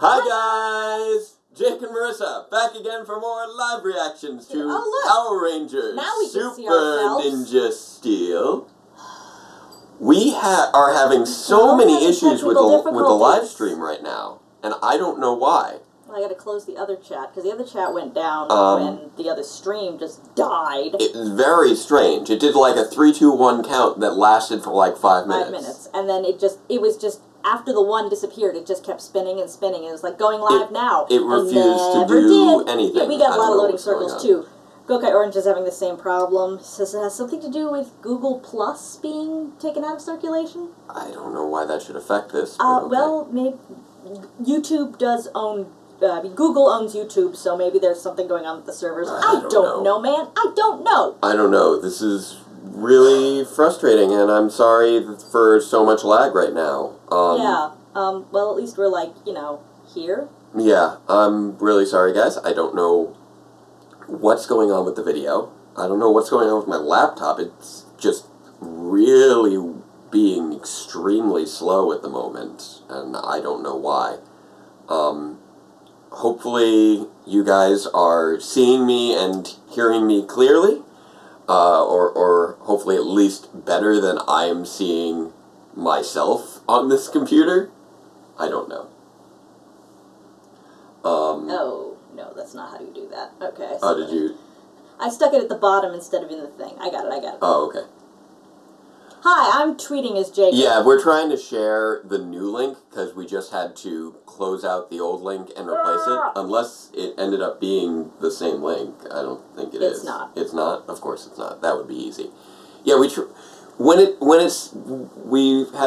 Hi guys! Jake and Marisa, back again for more live reactions to Power Rangers now we can Super see ourselves. Ninja Steel. We are having so many issues with the live stream right now, and I don't know why. Well, I gotta close the other chat, because the other chat went down when the other stream just died. It was very strange. It did like a 3, 2, 1 count that lasted for like 5 minutes. 5 minutes. And then it was just, after the one disappeared, it just kept spinning and spinning. It was like, going live now. It refused to do anything. Yeah, we got a lot of loading circles too. Gokai Orange is having the same problem. Says it has something to do with Google Plus being taken out of circulation. I don't know why that should affect this. Okay. Well, maybe YouTube does own... Google owns YouTube, so maybe there's something going on with the servers. I don't know, man. I don't know. I don't know. This is really frustrating, and I'm sorry for so much lag right now. Well, at least we're, like, you know, here. Yeah, I'm really sorry, guys. I don't know what's going on with the video. I don't know what's going on with my laptop. It's just really being extremely slow at the moment, and I don't know why. Hopefully you guys are seeing me and hearing me clearly, or hopefully at least better than I am seeing myself on this computer. I don't know. Oh, no, that's not how you do that. Okay. Oh, did you? I stuck it at the bottom instead of in the thing. I got it. Oh, okay. Hi, I'm tweeting as Jake. Yeah, we're trying to share the new link because we just had to close out the old link and replace it. Unless it ended up being the same link. I don't think it is. It's not. It's not? Of course it's not. That would be easy. Yeah, we had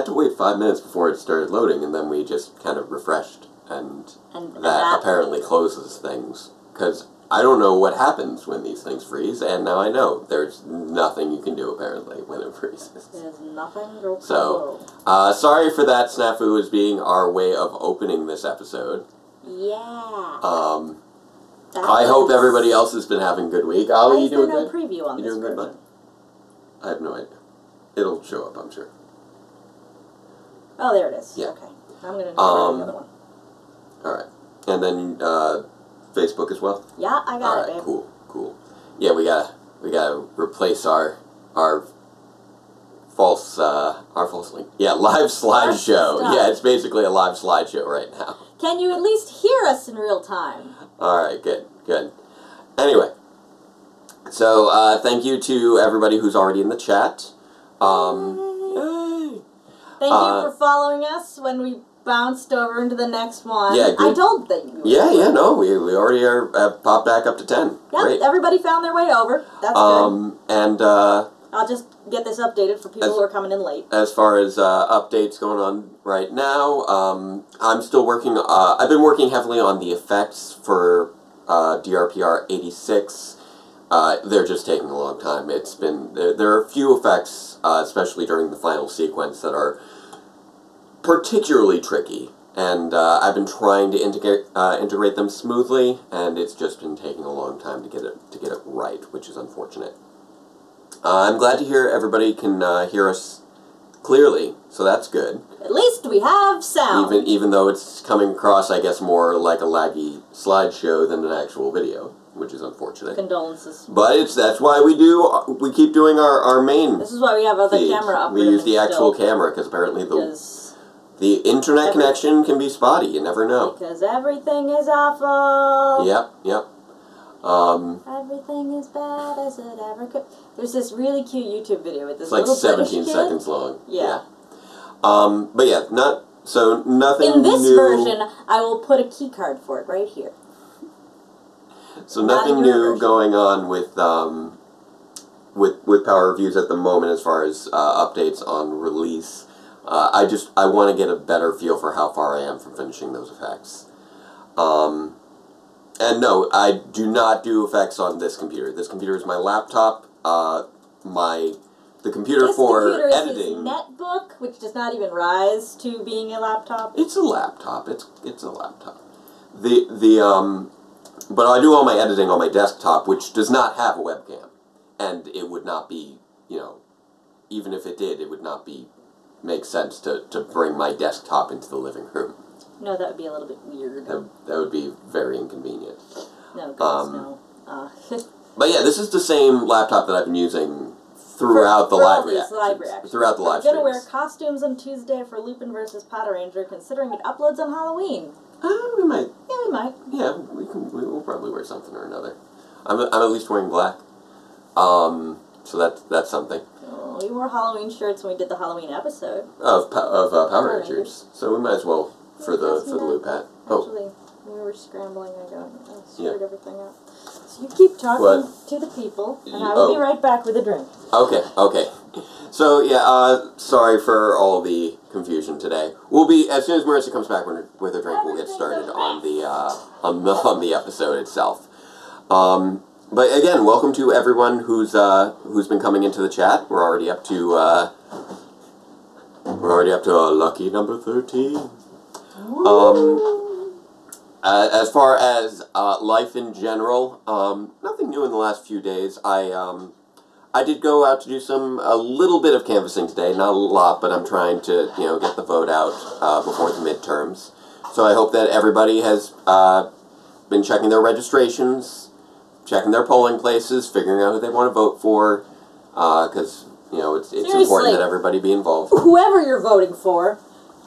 to wait 5 minutes before it started loading, and then we just kind of refreshed, and that apparently closes things. Because I don't know what happens when these things freeze, and now I know. There's nothing you can do, apparently, when it freezes. There's nothing. So, sorry for that snafu as being our way of opening this episode. Yeah. I hope everybody else has been having a good week. Ollie, you doing good? Preview on you this doing good, version? bud? I have no idea. It'll show up, I'm sure. Oh, there it is. Yeah. Okay. I'm going to the other one. Alright. And then, Facebook as well? Yeah, I got it, babe. Cool. Yeah, we gotta replace our false link. Yeah, live slideshow. Yeah, it's basically a live slideshow right now. Can you at least hear us in real time? Alright, good. Anyway, so, thank you to everybody who's already in the chat. Yay! Thank you for following us when we bounced over into the next one. Yeah, good. I told that you. Yeah, no, we already are popped back up to 10. Yeah, great. Everybody found their way over. That's good. And I'll just get this updated for people who are coming in late. As far as updates going on right now, I'm still working. I've been working heavily on the effects for DRPR 86. They're just taking a long time. It's been there are a few effects, especially during the final sequence, that are particularly tricky, and I've been trying to integrate them smoothly, and it's just been taking a long time to get it right, which is unfortunate. I'm glad to hear everybody can hear us clearly, so that's good. At least we have sound. Even though it's coming across, I guess, more like a laggy slideshow than an actual video, which is unfortunate. Condolences. But that's why we keep doing our main. This is why we have other camera up. We use the actual camera because apparently the internet connection can be spotty. You never know. Because everything is awful. Yep. Everything is bad as it ever could. There's this really cute YouTube video with this little British kid. 17 seconds long. Yeah. But yeah, nothing in this new. version, I will put a key card for it right here. So nothing new going on with Power Reviews at the moment as far as updates on release. I want to get a better feel for how far I am from finishing those effects. And no, I do not do effects on this computer. This computer is my laptop. The computer for editing. This computer is his netbook, which does not even rise to being a laptop. It's a laptop. It's a laptop. But I do all my editing on my desktop, which does not have a webcam, and it would not be, even if it did, it would not make sense to bring my desktop into the living room. No, that would be a little bit weird. That would be very inconvenient. No, goodness, no. But yeah, this is the same laptop that I've been using throughout the live reactions. Throughout the live streams. I'm gonna wear costumes on Tuesday for Lupin versus Power Ranger, considering it uploads on Halloween. We might. Yeah, we might. Yeah, we'll probably wear something or another. I'm at least wearing black. So that's something. Oh, we wore Halloween shirts when we did the Halloween episode. Of Power Rangers. So we might as well for the loop hat. Actually, we were scrambling. I screwed everything up. So you keep talking to the people, and I will be right back with a drink. Okay. So yeah, sorry for all the confusion today. We'll be as soon as Marisa comes back with a drink. We'll get started on the episode itself. But again, welcome to everyone who's been coming into the chat. We're already up to a lucky number 13. As far as life in general, nothing new in the last few days. I did go out to do a little bit of canvassing today, not a lot, but I'm trying to get the vote out before the midterms. So I hope that everybody has been checking their registrations, checking their polling places, figuring out who they want to vote for, because it's important that everybody be involved. Whoever you're voting for,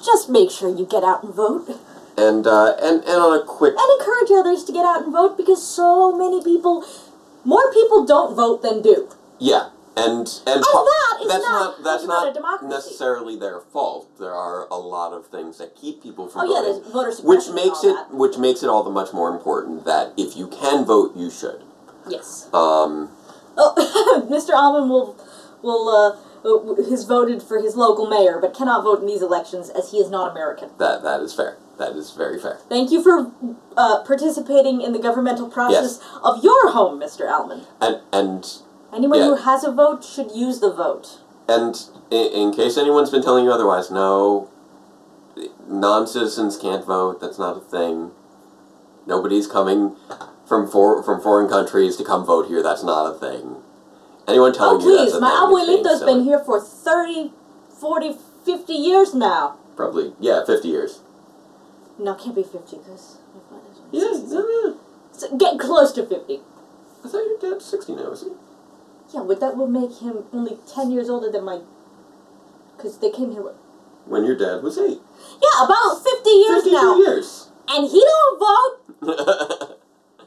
just make sure you get out and vote. And on a quick... And encourage others to get out and vote, because so many people... More people don't vote than do. Yeah, and that's not a democracy. Necessarily their fault. There are a lot of things that keep people from voting. There's voter suppression which makes it all the much more important that if you can vote, you should. Yes. Mr. Almond has voted for his local mayor, but cannot vote in these elections as he is not American. That is fair. That is very fair. Thank you for participating in the governmental process of your home, Mr. Almond. And anyone who has a vote should use the vote. And in case anyone's been telling you otherwise, no, non-citizens can't vote. That's not a thing. Nobody's coming from foreign countries to come vote here. That's not a thing. Anyone telling you that's a thing? My abuelito's been here for 30, 40, 50 years now. Probably, yeah, 50 years. No, it can't be 50, because my father's only 60. Yeah. So get close to 50. I thought your dad's 60 now, isn't he? Yeah, but that would make him only 10 years older than my... Because they came here... When your dad was 8. Yeah, about 50 years 52 now. years. And he don't vote.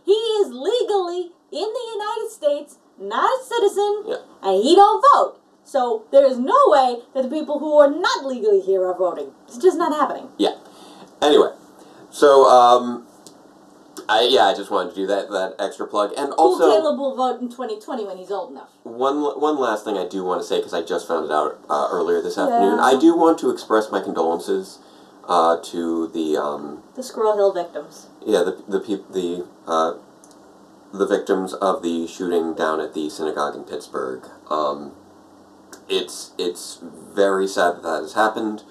He is legally in the United States, not a citizen, and he don't vote. So there is no way that the people who are not legally here are voting. It's just not happening. Yeah. Anyway, so I just wanted to do that extra plug, and also Caleb will vote in 2020 when he's old enough. One last thing I do want to say, because I just found it out earlier this afternoon. I do want to express my condolences to the Squirrel Hill victims. Yeah, the victims of the shooting down at the synagogue in Pittsburgh. It's very sad that has happened.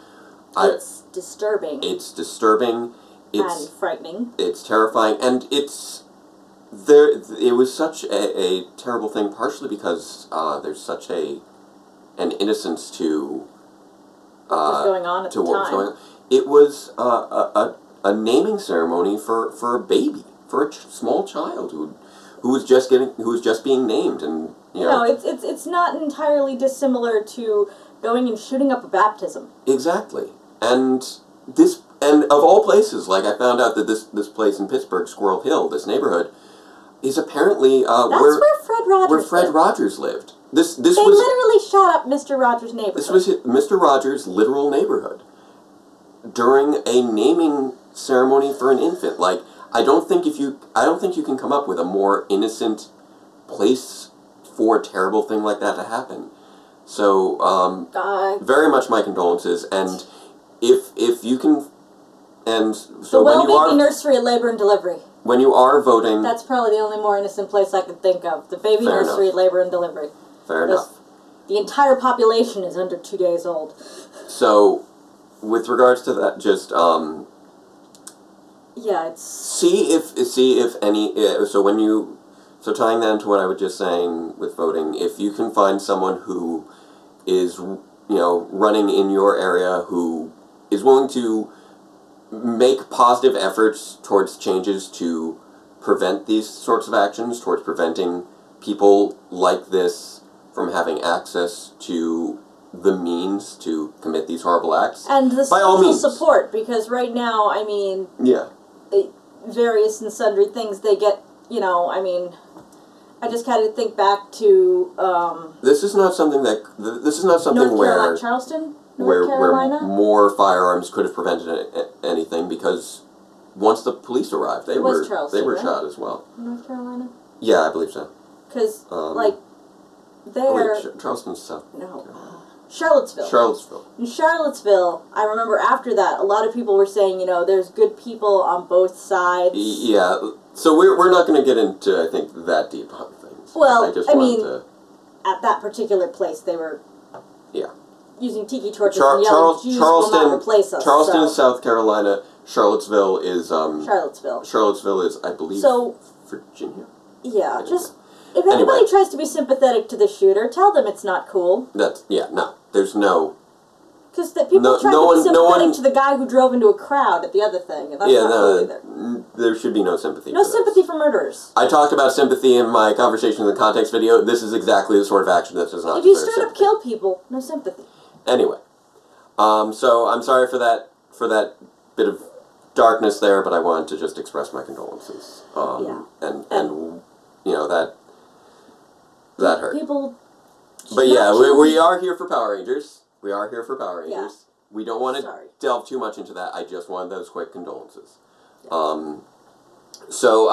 It's disturbing. It's disturbing. And frightening. It's terrifying, and it was such a terrible thing, partially because there's such an innocence to what was going on at the time. It was a naming ceremony for a baby, for a small child who was just being named, and it's not entirely dissimilar to going and shooting up a baptism. Exactly, and of all places, like I found out that this place in Pittsburgh, Squirrel Hill, this neighborhood, is apparently where Fred Rogers lived. They literally shot up Mr. Rogers' neighborhood. This was Mr. Rogers' literal neighborhood during a naming ceremony for an infant. Like, I don't think you can come up with a more innocent place for a terrible thing like that to happen. So, very much my condolences, and if you can, and so when you are nursery at labor and delivery. When you are voting, that's probably the only more innocent place I could think of. The baby nursery at labor and delivery. Fair enough. The entire population is under 2 days old. So, with regards to that, just it's see if any. So tying that into what I was just saying with voting, if you can find someone who is running in your area who is willing to make positive efforts towards changes to prevent these sorts of actions, towards preventing people like this from having access to the means to commit these horrible acts. And the by all social means. support, because right now, I mean, yeah, various and sundry things they get, you know, I mean, I just kind of think back to this is not something where Charleston, where Carolina. More firearms could have prevented anything, because once the police arrived, they were shot as well. North Carolina. Yeah, I believe so. Because like there, Charleston's south. No, Charlottesville. Charlottesville. In Charlottesville, I remember after that, a lot of people were saying, you know, there's good people on both sides. Yeah, so we're not going to get into, I think, that deep on things. Well, I mean, at that particular place, they were using tiki torches and yelling, Jews Charleston, will not replace us. Charleston is South Carolina. Charlottesville is Charlottesville is, I believe, Virginia. Yeah, just if anybody tries to be sympathetic to the shooter, tell them it's not cool. There's no. Because people try to be sympathetic to the guy who drove into a crowd at the other thing, and that's not cool either. There should be no sympathy. No sympathy for murderers. I talked about sympathy in my conversation in the context video. This is exactly the sort of action that does not. If you straight up kill people, no sympathy. Anyway, so I'm sorry for that bit of darkness there, but I wanted to just express my condolences. And you know that hurt. People. But yeah, we are here for Power Rangers. We are here for Power Rangers. Yeah. We don't want to delve too much into that. I just wanted those quick condolences. Yeah. So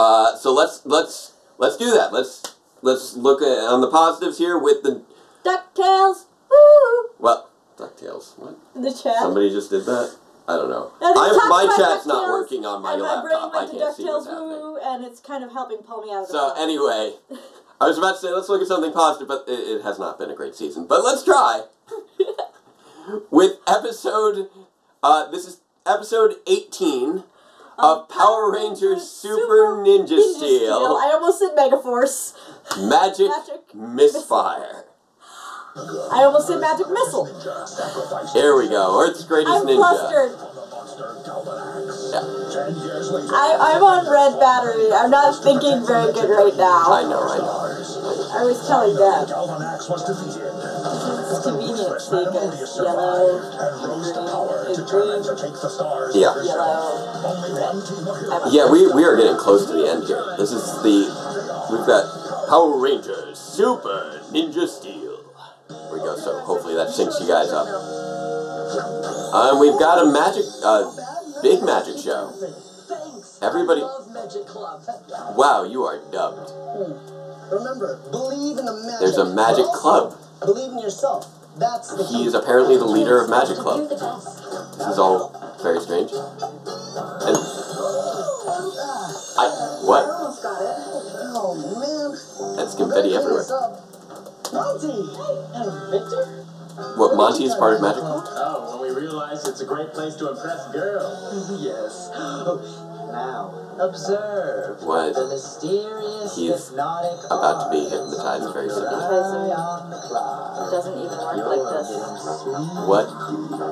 let's do that. Let's look on the positives here with the DuckTales. Woo! Well, DuckTales. What? The chat. Somebody just did that? I don't know. My chat's not working on my laptop. I can't see what's happening. And it's kind of helping pull me out of the So anyway, I was about to say let's look at something positive, but it has not been a great season. But let's try. With episode, this is episode 18 of Power Rangers Super Ninja Steel. I almost said Megaforce. Magic Misfire. I almost said Magic Missile. Here we go. Earth's greatest ninja. I'm flustered. Yeah. I'm on red battery. I'm not thinking very good right now. I know. I was telling them. It's convenient, see, because yellow is green, yellow. Yeah, we are getting close to the end here. This is we've got Power Rangers Super Ninja Steel. There we go, so hopefully that syncs you guys up. And we've got a big magic show. Everybody, wow, you are dubbed. Remember, believe in the magic. There's a magic club. Believe in yourself. That's the He is apparently the leader of Magic Club. This is all very strange. And what? Almost got it. Oh man. That's confetti everywhere. Monty and Victor? What, Monty is part of Magic Club? Oh, when we realized it's a great place to impress girls. Yes. Now, observe What? the mysterious He's hypnotic about to be hypnotized very soon. It doesn't even work like this. What?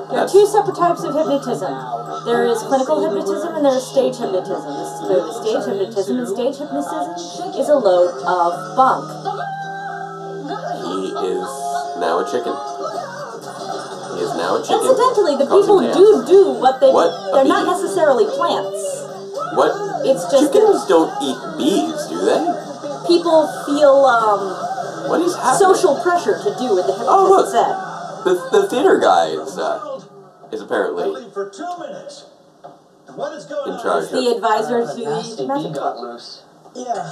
There are two separate types of hypnotism. There is clinical hypnotism and there is stage hypnotism. This is clearly stage hypnotism, and stage hypnotism is a load of bunk. He is now a chicken. He is now a chicken. Incidentally, the people do what they do. They're not necessarily plants. What? It's just chickens don't eat bees, do they? People feel what is happening? social pressure to do what the hypnotist said. The theater guy is apparently for 2 minutes. What is going in charge. The advisor to the Magic Club. Yeah.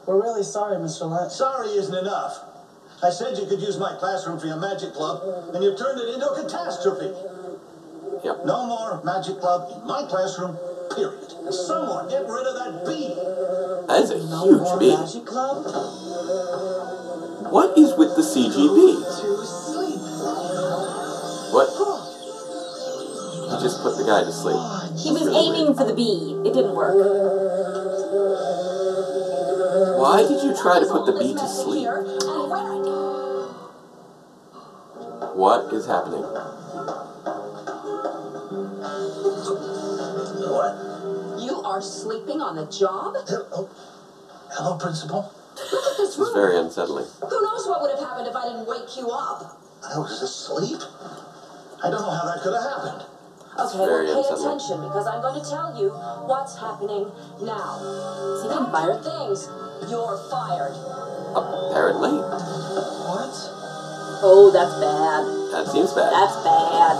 We're really sorry, Mr. Lett. Sorry isn't enough. I said you could use my classroom for your magic club, and you turned it into a catastrophe. Yep. No more magic club in my classroom, period. Someone get rid of that bee. That is a huge bee. Magic Club? What is with the CGB? To sleep. What? He just put the guy to sleep. He was aiming for the bee. It didn't work. Why did you try to put the bee to sleep? What is happening? are sleeping on the job? Hello, Principal. Look at this This room. is very unsettling. Who knows what would have happened if I didn't wake you up? I was asleep. I don't know how that could have happened. It's Okay, very well, pay unsettling. attention because I'm going to tell you what's happening now. Is he getting fired? Things. You're fired. Apparently. What? Oh, that's bad. That seems bad. That's bad.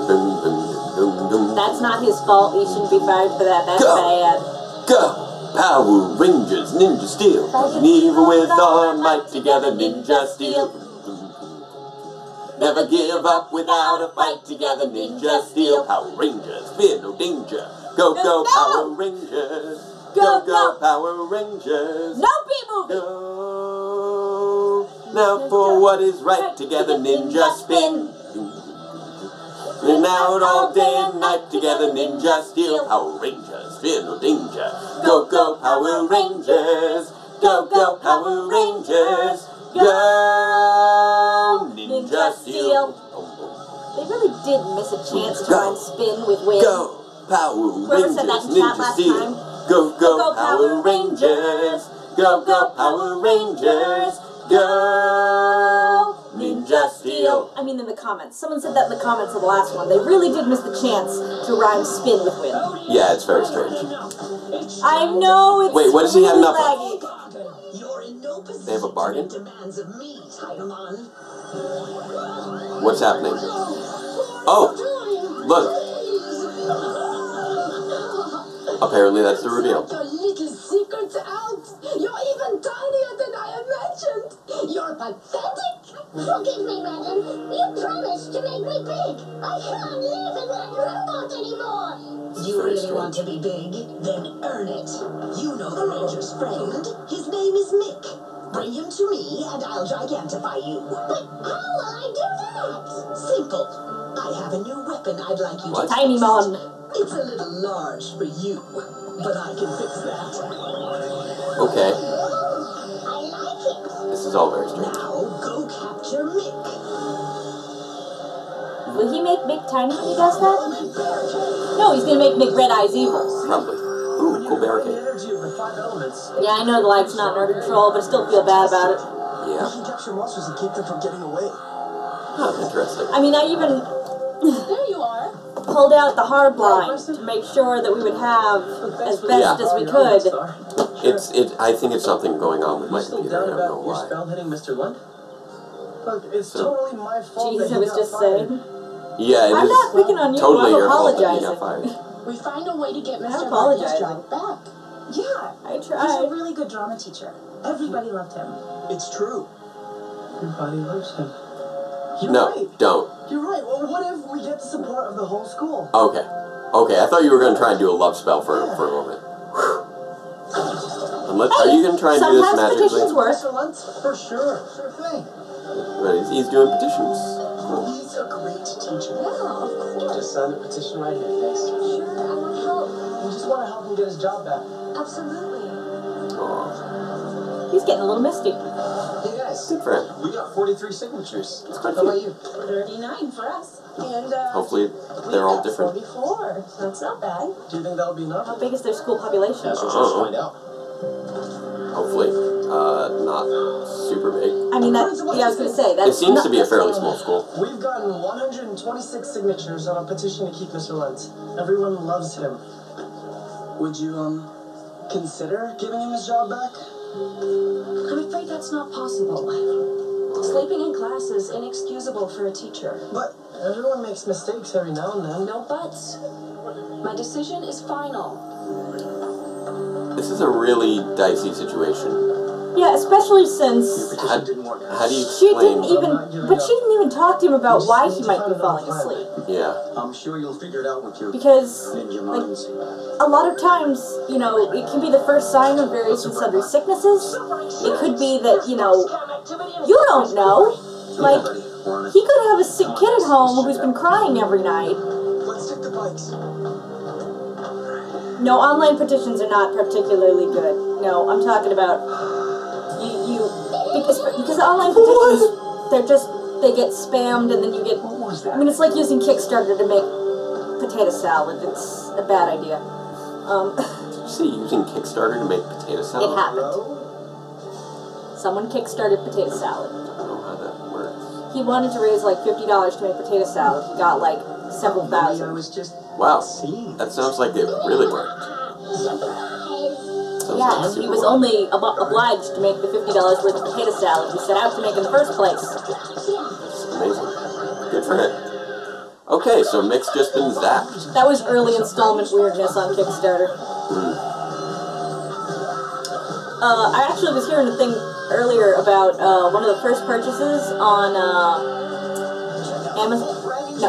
Dum, dum, dum, dum, dum. That's not his fault. He shouldn't be fired for that. That's Go. bad. Go! Power Rangers, Ninja Steel. And even with all our might together, Ninja Steel. Never give up without a fight together, Ninja Steel. Power Rangers, fear no danger. Go, go, Power Rangers. Go, go, Power Rangers. No B-movie. Go. Now for what is right together, Ninja Spin. And out all day and night together, Ninja Steel. Power Rangers, fear no danger. Go, go, Power Rangers. Go, go, Power Rangers. Go, Ninja Steel. They really did miss a chance to rhyme spin with win. Go, Power Whoever said that Rangers, in chat Ninja last Steel. time. Go, go, Power Rangers. Go, go, Power Rangers. Go, Ninja Steel. I mean, in the comments. Someone said that in the comments of the last one. They really did miss the chance to rhyme spin with win. Yeah, it's very strange. I know it's Wait, what does he have really enough of? laggy. You're in no position They have a bargain? to make demands of me, Tigerman. What's happening? Oh, look. Apparently that's the reveal. Your little secrets out. You're even tinier than I imagined. You're pathetic. Forgive me, Madam. You promised to make me big. I can't live in that robot anymore. You Very really want to be big? Then earn it. You know the Ranger's friend. His name is Mick. Bring him to me and I'll gigantify you. But how will I do that? Simple. I have a new weapon I'd like you What? to Tiny test. Mon. It's a little large for you, but I can fix that. Okay, I like it. this is all very strange. Now go capture Mick. Will he make Mick tiny when he does that? No, he's gonna make Mick Red Eyes evil. Probably. Ooh, cool barricade. energy of the 5 elements. Yeah, I know the light's not under control, but I still feel bad about it. We Yeah. can capture monsters and keep them from getting away. Huh, interesting. I mean, I even There you are. pulled out the hard line to make sure that we would have as best as we could. I think it's something going on with my Still computer. I down don't know about your why. spell hitting Mr. Lund? Look, it's So- totally my fault Jeez, that I he was got just fired. saying. Yeah, it I'm is not picking on you, totally I'm your fault that you got apologizing. fired. We find a way to get I'm Mr. Lund's apologizing. job back. Yeah, I he's a tried. really good drama teacher. Everybody loved him. It's true. Everybody loves him. You're No, right. don't. You're right. Well, what if we get the support of the whole school? Okay. Okay, I thought you were going to try and do a love spell for a moment. Are you going to try and do this Sometimes magically? petitions work. Mr. Lentz? For sure. Sure thing. But he's doing petitions. Cool. He's a great teacher. Yeah, of course. Just sign the petition right here, thanks. Sure, I want help. We just want to help him get his job back. Absolutely. Aw, He's getting a little misty. Hey guys, good for him. we got 43 signatures. quite How about you? 39 for us. And, Hopefully they're all different. 44. That's not bad. Do you think that'll be enough? How big is their school population? That's what we'll find out. Hopefully. Not super big. I mean, that. Yeah, I was gonna say It that's. seems not, to be a fairly small school. We've gotten 126 signatures on a petition to keep Mr. Lentz. Everyone loves him. Would you, consider giving him his job back? I'm afraid that's not possible. Sleeping in class is inexcusable for a teacher. But everyone makes mistakes every now and then. No buts. My decision is final. This is a really dicey situation. Yeah, especially since How do you she explain? didn't even. But she didn't even talk to him about why he might be falling asleep. Yeah. I'm sure you'll figure it out with your Because ninja like, minds. a lot of times, you know, it can be the first sign of various and sundry sicknesses. It could be that, you know, you don't know. Like, he could have a sick kid at home who's been crying every night. Let's take the bikes. No, online petitions are not particularly good. No, I'm talking about because online petitions, they get spammed and then you get. I mean, it's like using Kickstarter to make potato salad. It's a bad idea. Did you say using Kickstarter to make potato salad? It happened. Someone kickstarted potato salad. I don't know how that works. He wanted to raise like $50 to make potato salad. He got like several thousand. I was just Wow, seeing. that sounds like it really worked. Sounds Yeah, like and he super was work. only obliged to make the $50 worth of potato salad he set out to make in the first place. Amazing. Good for him. Okay, so Mick's just been zapped. That was early installment weirdness on Kickstarter. I actually was hearing a thing earlier about one of the first purchases on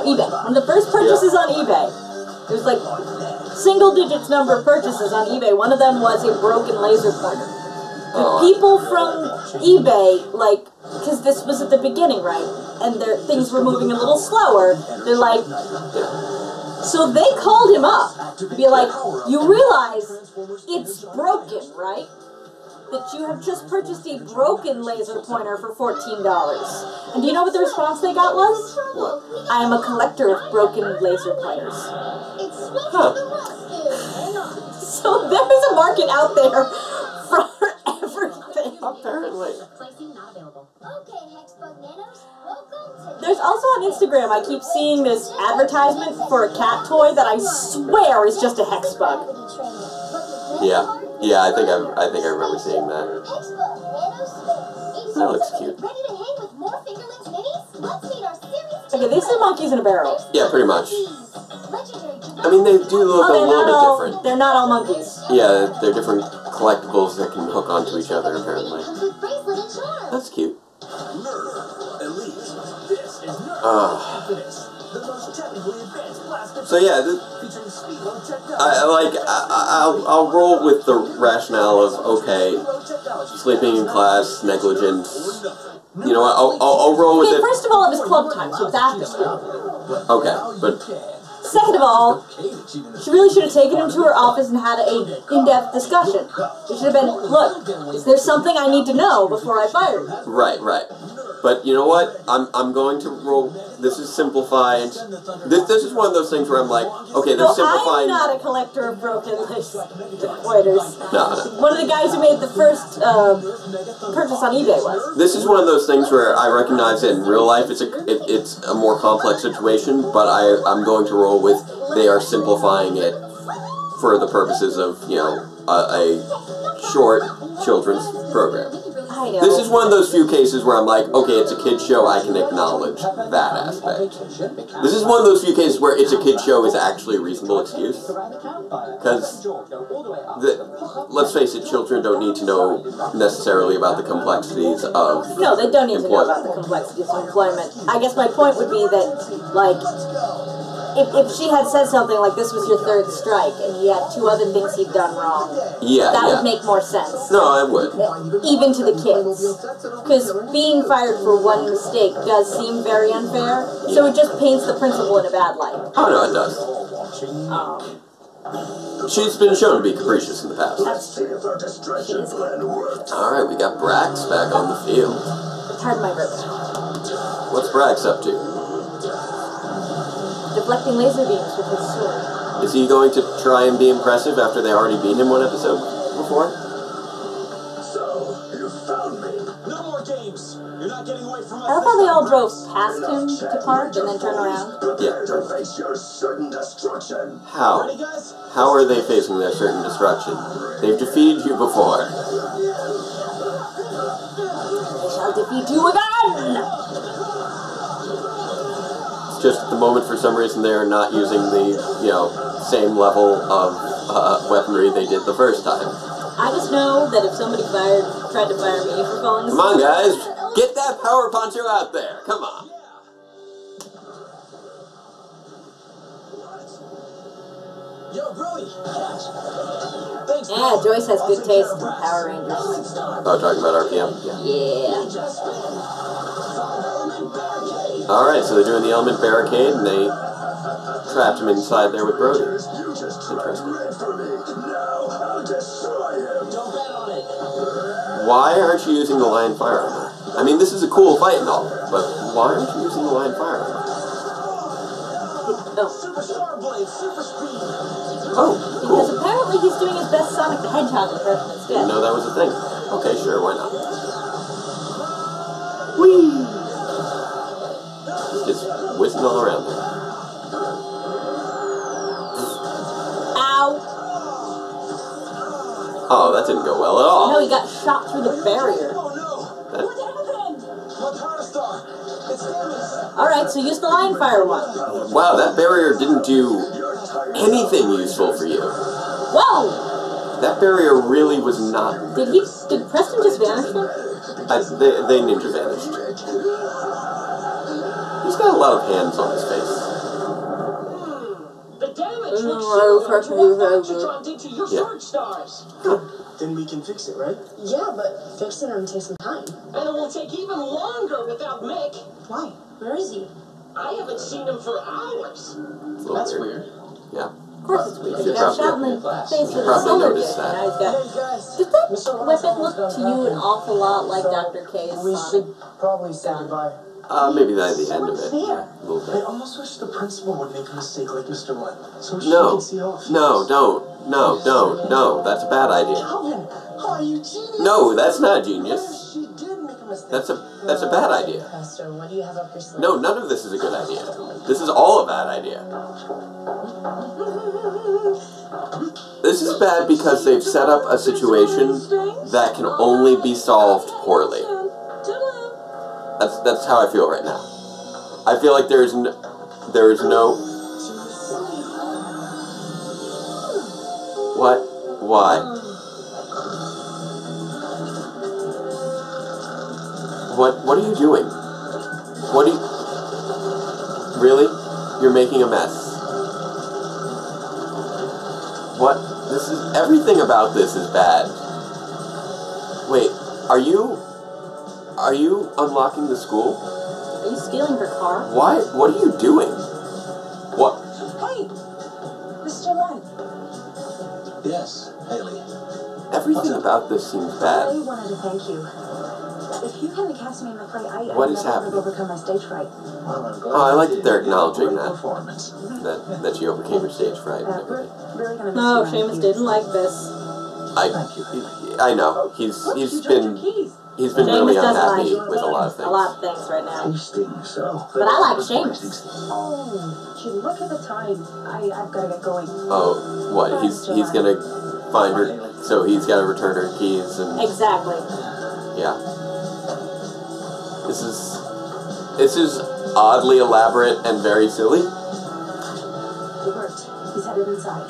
eBay. One of the first purchases on eBay. There's like single digits number of purchases on eBay. One of them was a broken laser pointer. The people from eBay, like, because this was at the beginning, right? And things were moving a little slower. They're like, so they called him up to be like, you realize it's broken, right? That you have just purchased a broken laser pointer for $14. And do you know what the response they got was? What? I am a collector of broken laser pointers. Huh. So there's a market out there for everything. Apparently. Placing not available. Okay, Hexbug Nanos, welcome to There's also on Instagram, I keep seeing this advertisement for a cat toy that I swear is just a hex bug. Yeah. Yeah, I think I remember seeing that. That looks cute. Ready to hang with more Fingerlings minis? Let's meet our series. Okay, this is monkeys in a barrel. Yeah, pretty much. I mean, they do look a little bit different. They're not all monkeys. Yeah, they're different collectibles that can hook onto each other, apparently. That's cute. So yeah, I'll roll with the rationale of, okay, sleeping in class, negligence. You know what? I'll roll with Okay, it. first of all, it was club time, so it's after school. Okay, but Second of all, she really should have taken him to her office and had a in-depth discussion. It should have been, look, is there something I need to know before I fire you? right. But you know what? I'm going to roll. This is simplified. This is one of those things where I'm like, okay, they're No, simplifying. I'm not a collector of broken pointers. No. One of the guys who made the first purchase on eBay was. This is one of those things where I recognize that in real life it's a more complex situation, but I'm going to roll with they are simplifying it for the purposes of, you know, a short children's program. I know. This is one of those few cases where I'm like, okay, it's a kid's show, I can acknowledge that aspect. This is one of those few cases where it's a kid's show is actually a reasonable excuse. Because, let's face it, children don't need to know necessarily about the complexities of No, they don't need to know employment. about the complexities of employment. I guess my point would be that, like, if she had said something like this was your third strike and he had two other things he'd done wrong, that would make more sense. No, it would. Even to the kids. Because being fired for one mistake does seem very unfair, so it just paints the principal in a bad light. Oh, no, it does. She's been shown to be capricious in the past. That's true. She is good. Alright, we got Brax back on the field. Pardon my verb. What's Brax up to? Deflecting laser beams with his sword. Is he going to try and be impressive after they already beat him one episode before? So, you found me. No more games. You're not getting away from I us. love how they all drove past him to park and then turned around. Prepare to face your certain destruction. How? Ready, guys? How are they facing their certain destruction? They've defeated you before. They shall defeat you again! Just at the moment, for some reason, they're not using the, you know, same level of weaponry they did the first time. I just know that if somebody tried to fire me for falling asleep... Come on, guys! Get that power poncho out there! Come on! Yo, Brody! Thanks, Yeah, Joyce has good taste in Power Rangers. Oh, talking about RPM? Yeah. Alright, so they're doing the element barricade, and they trapped him inside there with Brody. Interesting. Why aren't you using the lion fire armor? I mean, this is a cool fight and all, but why aren't you using the lion fire armor? Oh. Oh, Because cool. apparently doing his best Sonic the Hedgehog impression instead. Didn't know that was a thing. Okay, sure, why not? Whee! Just whizzing all around there. Ow! Oh, that didn't go well at all. No, he got shot through the barrier. Oh no! That, What happened? My power star. It's damaged. Alright, so use the line fire one. wow, that barrier didn't do anything useful for you. Whoa! That barrier really was not. Did Preston just vanish then? They ninja vanished. He's got a lot of hands on his face. The damage looks Mm, similar to what Voltron did to your Yeah. Surge Stars. Then we can fix it, right? Yeah, but fixing them takes some time. And it will take even longer without Mick. Why? Where is he? I haven't seen him for hours. It's a little That's weird. weird. Yeah. Of course it's weird. He You got probably- shot in the face with a probably solar noticed dish, that. and now he's got... Hey guys. Does that Mr. Lawrence weapon look almost to done you an talking. awful lot like So, Dr. K's We Sonic? should probably say goodbye. Maybe that at the end of it. What's there? A little I bit. almost wish the principal would make a mistake like Mr. Lunt, so she No. can see how it feels. No, don't. No, don't. No, that's a bad idea. Calvin, how are you genius? No, that's not What if genius. she did make a mistake? That's a bad idea. Pastor, what do you have up your sleeve? No, none of this is a good idea. This is all a bad idea. This is bad because they've set up a situation that can only be solved poorly. That's how I feel right now. I feel like there is no. What? Why? What are you doing? What are you... Really? You're making a mess. What? This is... Everything about this is bad. Wait, are you unlocking the school? Are you stealing her car? Why? What are you doing? What? Hey! Mr. Lunt. Yes, Haley. Everything about this seems I bad. really wanted to thank you. If you hadn't cast me in the play, What I is never would happening? have overcome my stage fright. Well, I'm glad Oh, I like you that they're did. acknowledging Great that. performance. That you overcame your stage fright and We're everything. really gonna miss No, you. Seamus didn't like this. Thank you. I know. He's been really Seamus does unhappy like with a lot of things. a lot of things right now. Tasting, so. But I like Seamus. Oh, gee, look at the time. I've got to get going. Oh, what? He's gonna find her, so he's got to return her keys and Exactly. yeah. This is oddly elaborate and very silly. It worked. He's headed inside.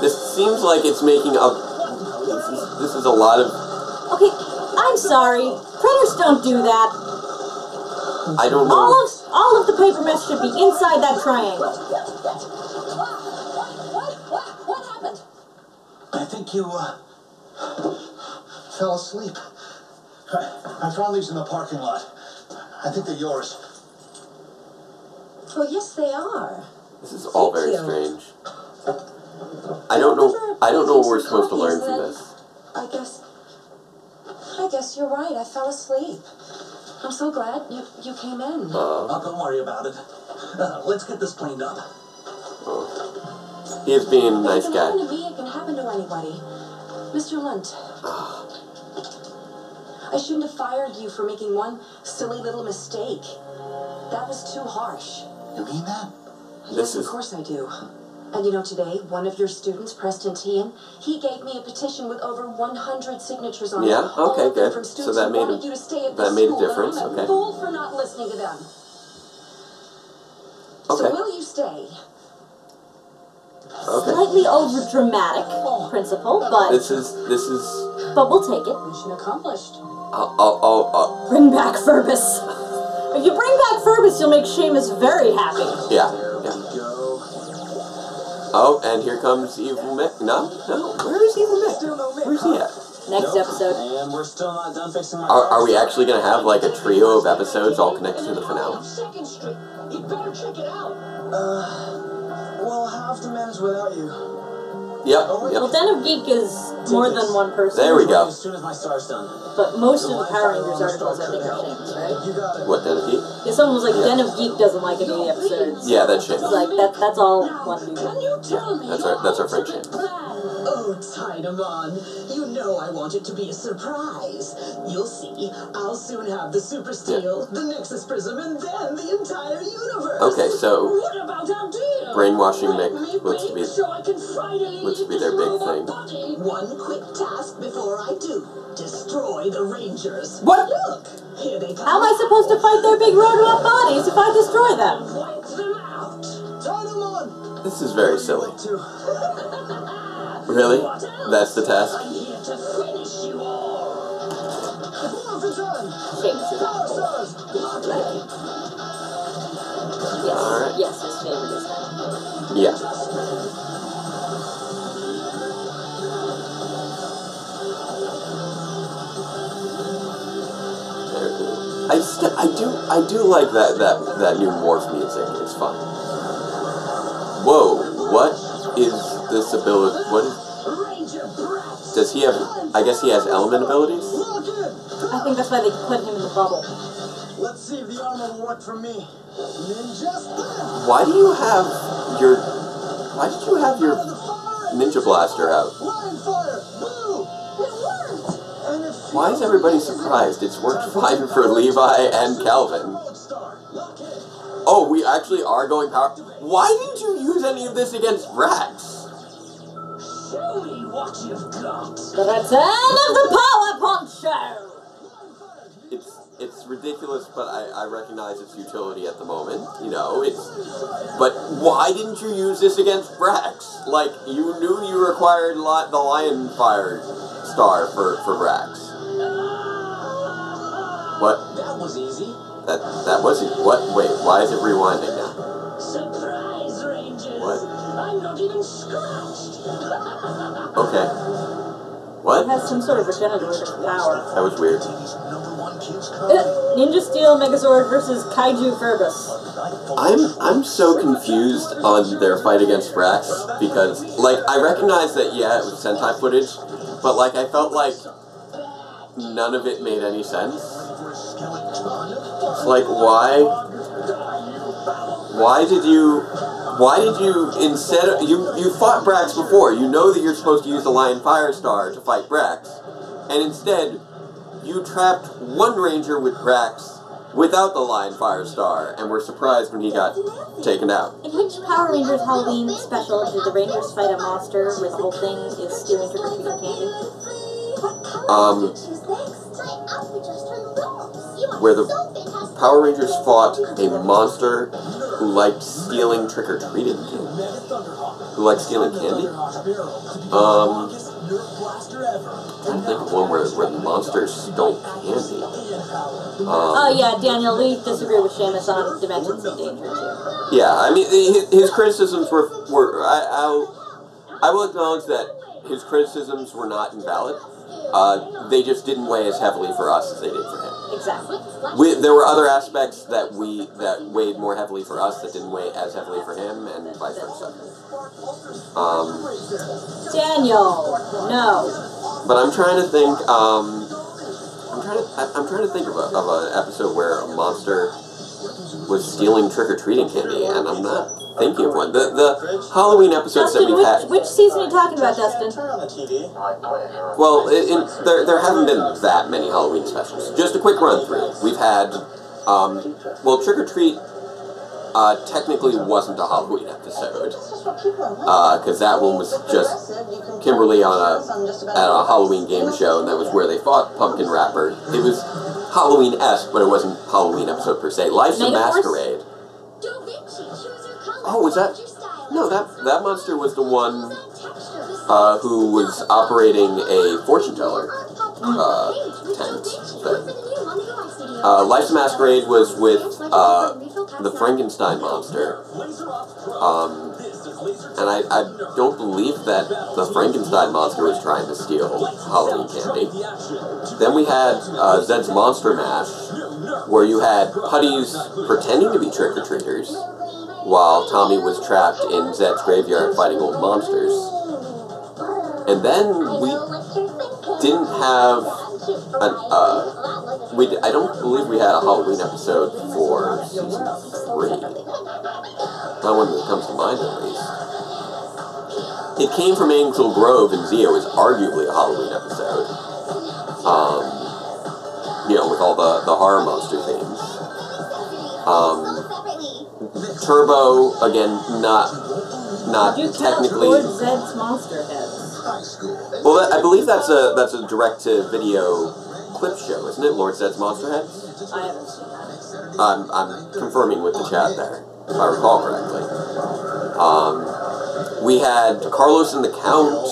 This seems like it's making up. This is a lot of. Okay, I'm sorry. Printers don't do that. I don't know. All of the paper mesh should be inside that triangle. What happened? I think you, fell asleep. I found these in the parking lot. I think they're yours. Well, yes, they are. This is all very Thank you. strange. I don't know what we're supposed to learn from this. I guess you're right. I fell asleep. I'm so glad you came in. Don't worry about it. Let's get this cleaned up. He is being a nice If it can guy. happen to me, it can happen to anybody. Mr. Lunt, I shouldn't have fired you for making one silly little mistake. That was too harsh. You mean that? Yes, of course I do. And you know, today, one of your students, Preston Tian, he gave me a petition with over 100 signatures on it. Yeah? All Okay, of them good. from So students that who made wanted a- you to stay at that the made a school, difference, and I'm okay. a fool for not listening to them. Okay. So will you stay? Okay. Slightly over dramatic principle, but This is. we'll take it. Mission accomplished. I'll Bring back Furbus. If you bring back Furbus, you'll make Seamus very happy. yeah. There we go. Oh, and here comes Evil Mick. No. Where is Evil Mick? Still no Mick, Where's he at? Next episode. And we're still not done fixing my Are we actually gonna have like a trio of episodes all connected to the finale? Second Street. You better check it out. We'll have to manage without you. Yep. Well, Den of Geek is more than one person. There we go. As soon as my star's done. But most of the Power Rangers articles, I think, are Seamus, right? You got it. What, Den of Geek? Yeah, someone was like, Den of Geek doesn't like any of the episodes. Yeah, that's Seamus. It's like, that's all one dude. That's our friend Seamus. Oh, Dynamon, you know I want it to be a surprise. You'll see, I'll soon have the Super Steel, the Nexus Prism, and then the entire universe. Okay, so What about our deal? brainwashing Make Mick me looks to be so I can finally leave their this big robot thing. body. One quick task before I do. Destroy the Rangers. What? Look, here they come. How am I supposed to fight their big robot bodies if I destroy them? Wipe them out. Dynamon! This is very silly. Really? That's the task? I'm here to finish you all. Morphin' time! Seamus is Power awful. stars! Yes, Alright. yes, his favorite is that. Yeah. I do like that new morph music. It's fun. Whoa, what is this ability? What is, does he have? I guess he has element abilities. Lock in! I think that's why they put him in the bubble. Let's see if the armor will work for me. Ninja spin! Why do you have your? Why did you have your ninja blaster out? Lion fire! Boo! It worked! And if Why is everybody surprised? It's worked fine for Levi and Calvin. Oh, we actually are going power. Why didn't you use any of this against Rax? Show me what you've got. The return of the Power Punch Show! It's ridiculous, but I recognize its utility at the moment. You know, but why didn't you use this against Brax? Like, you knew you required the Lion Fire Star for Brax. What? that was easy. That wasn't. What? Wait, why is it rewinding now? Surprise, Rangers. What? I'm not even scratched. Okay. It What? has some sort of regenerative power. That was weird. Ninja Steel Megazord versus Kaiju Ferbus. I'm so confused on their fight against Brax because, like, I recognize that, yeah, it was Sentai footage, but, like, I felt like none of it made any sense. It's like, why did you, instead of, you fought Brax before, you know that you're supposed to use the Lion Fire Star to fight Brax, and instead, you trapped one Ranger with Brax without the Lion Fire Star, and were surprised when he got taken out. In which Power Rangers Halloween special did the Rangers fight a monster where the whole thing is stealing trick-or-treating candy? Where the Power Rangers fought a monster who liked stealing trick-or-treating candy. Who liked stealing candy? I'm trying to think of one where the monsters stole candy. Oh yeah, Daniel, we disagree with Seamus on Dimensions of Danger too. Yeah, I mean, his criticisms were I will acknowledge that his criticisms were not invalid. They just didn't weigh as heavily for us as they did for him. Exactly. There were other aspects that weighed more heavily for us that didn't weigh as heavily for him, and vice versa. Daniel, no. But I'm trying to think. I'm trying to think of an episode where a monster was stealing trick-or-treating candy, and I'm not thinking of one. The Halloween episodes Dustin, that we've had. which season are you talking about, Dustin? Well, there haven't been that many Halloween specials. Just a quick run through. We've had, well, Trick or Treat technically wasn't a Halloween episode, because that one was just Kimberly at a Halloween game show, and that was where they fought Pumpkin Rapper. It was Halloween-esque, but it wasn't Halloween episode per se. Life's a Masquerade. Oh, was that? No, that monster was the one who was operating a fortune teller tent thing. Life's a Masquerade was with the Frankenstein monster. And I don't believe that the Frankenstein monster was trying to steal Halloween candy. Then we had Zed's Monster Mash, where you had putties pretending to be trick-or-treaters, while Tommy was trapped in Zed's graveyard fighting old monsters. And then we didn't have I don't believe we had a Halloween episode for season 3. Not one that comes to mind, at least. It came from Angel Grove, and Zio is arguably a Halloween episode. You know, with all the horror monster themes. Turbo, again, not technically. Lord Zed's Monster Heads. Well, I believe that's a direct-to-video clip show, isn't it? Lord Zed's Monster Heads? I haven't seen that. I'm confirming with the chat there, if I recall correctly. We had Carlos and the Count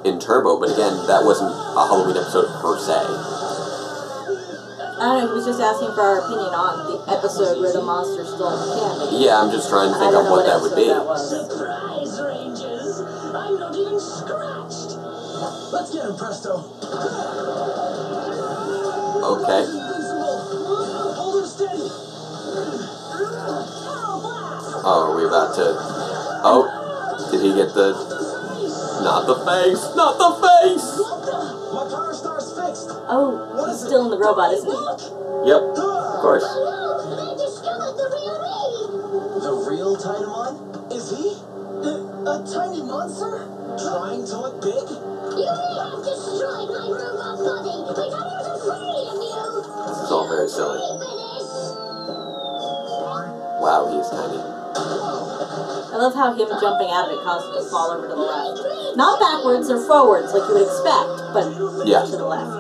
in Turbo, but again, that wasn't a Halloween episode per se. I don't know, he was just asking for our opinion on the episode where the monster stole the candy. Yeah, I'm just trying to think of what that would be. Surprise, Rangers! I'm not even scratched! Let's get him, Presto! Okay. Hold him steady! Oh, are we about to... Oh, did he get the... Not the face! Not the face! My power star's fixed! Oh, he's still in the robot, isn't he? Yep, of course. They discovered the real me. The real Tynamon? Is he? A tiny monster? Trying to look big? You may have destroyed my robot body, but I was afraid of you. This is all very silly. Finish. Wow, he is tiny. I love how him jumping out of it caused it to fall over to the left. Not backwards or forwards like you would expect, but Yeah. to the left.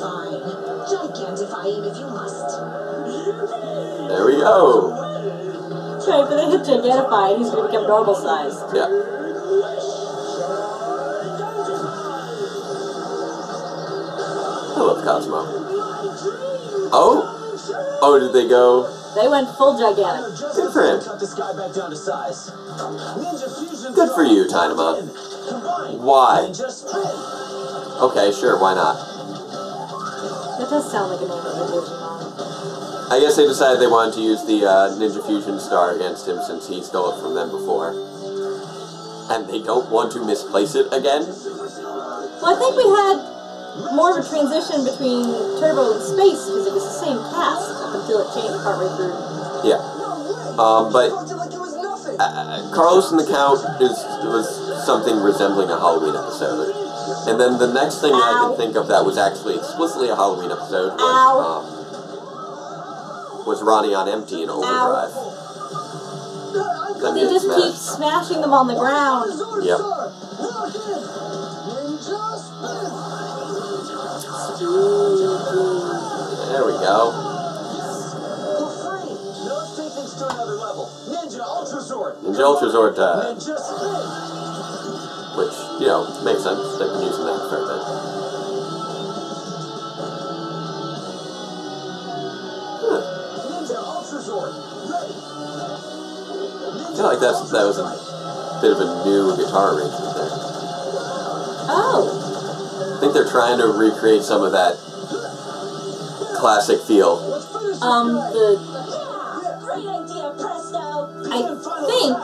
Fine. Gigantify him if you must. There we go. Right, but they hit Gigantify and he's going to become normal sized. Yeah. I love Cosmo. Oh? Oh, did they go? They went full gigantic. Good for him. Cut this guy back down to size. Ninja Fusion. Good for you, Tynamon. Why? Ninja Sprint. Okay, sure, why not? That does sound like a name of a Digimon. I guess they decided they wanted to use the Ninja Fusion star against him since he stole it from them before. And they don't want to misplace it again? Well, I think we had more of a transition between Turbo and Space because it was the same cast up until it changed partway through. Yeah. But Carlos and the Count was something resembling a Halloween episode. And then the next thing I can think of that was actually explicitly a Halloween episode was Ronnie on Empty in Overdrive. They just keep smashing them on the ground. Yep. There we go. Let's take things to another level. Ninja Ultrazord. Ninja Ultrazord time. Ninja Spin. Which, you know, makes sense. They've been using that for a bit. Ninja Ultrazord. Ready. I feel like that was a bit of a new guitar arrangement there. Oh. I think they're trying to recreate some of that classic feel. Great idea, Presto! I think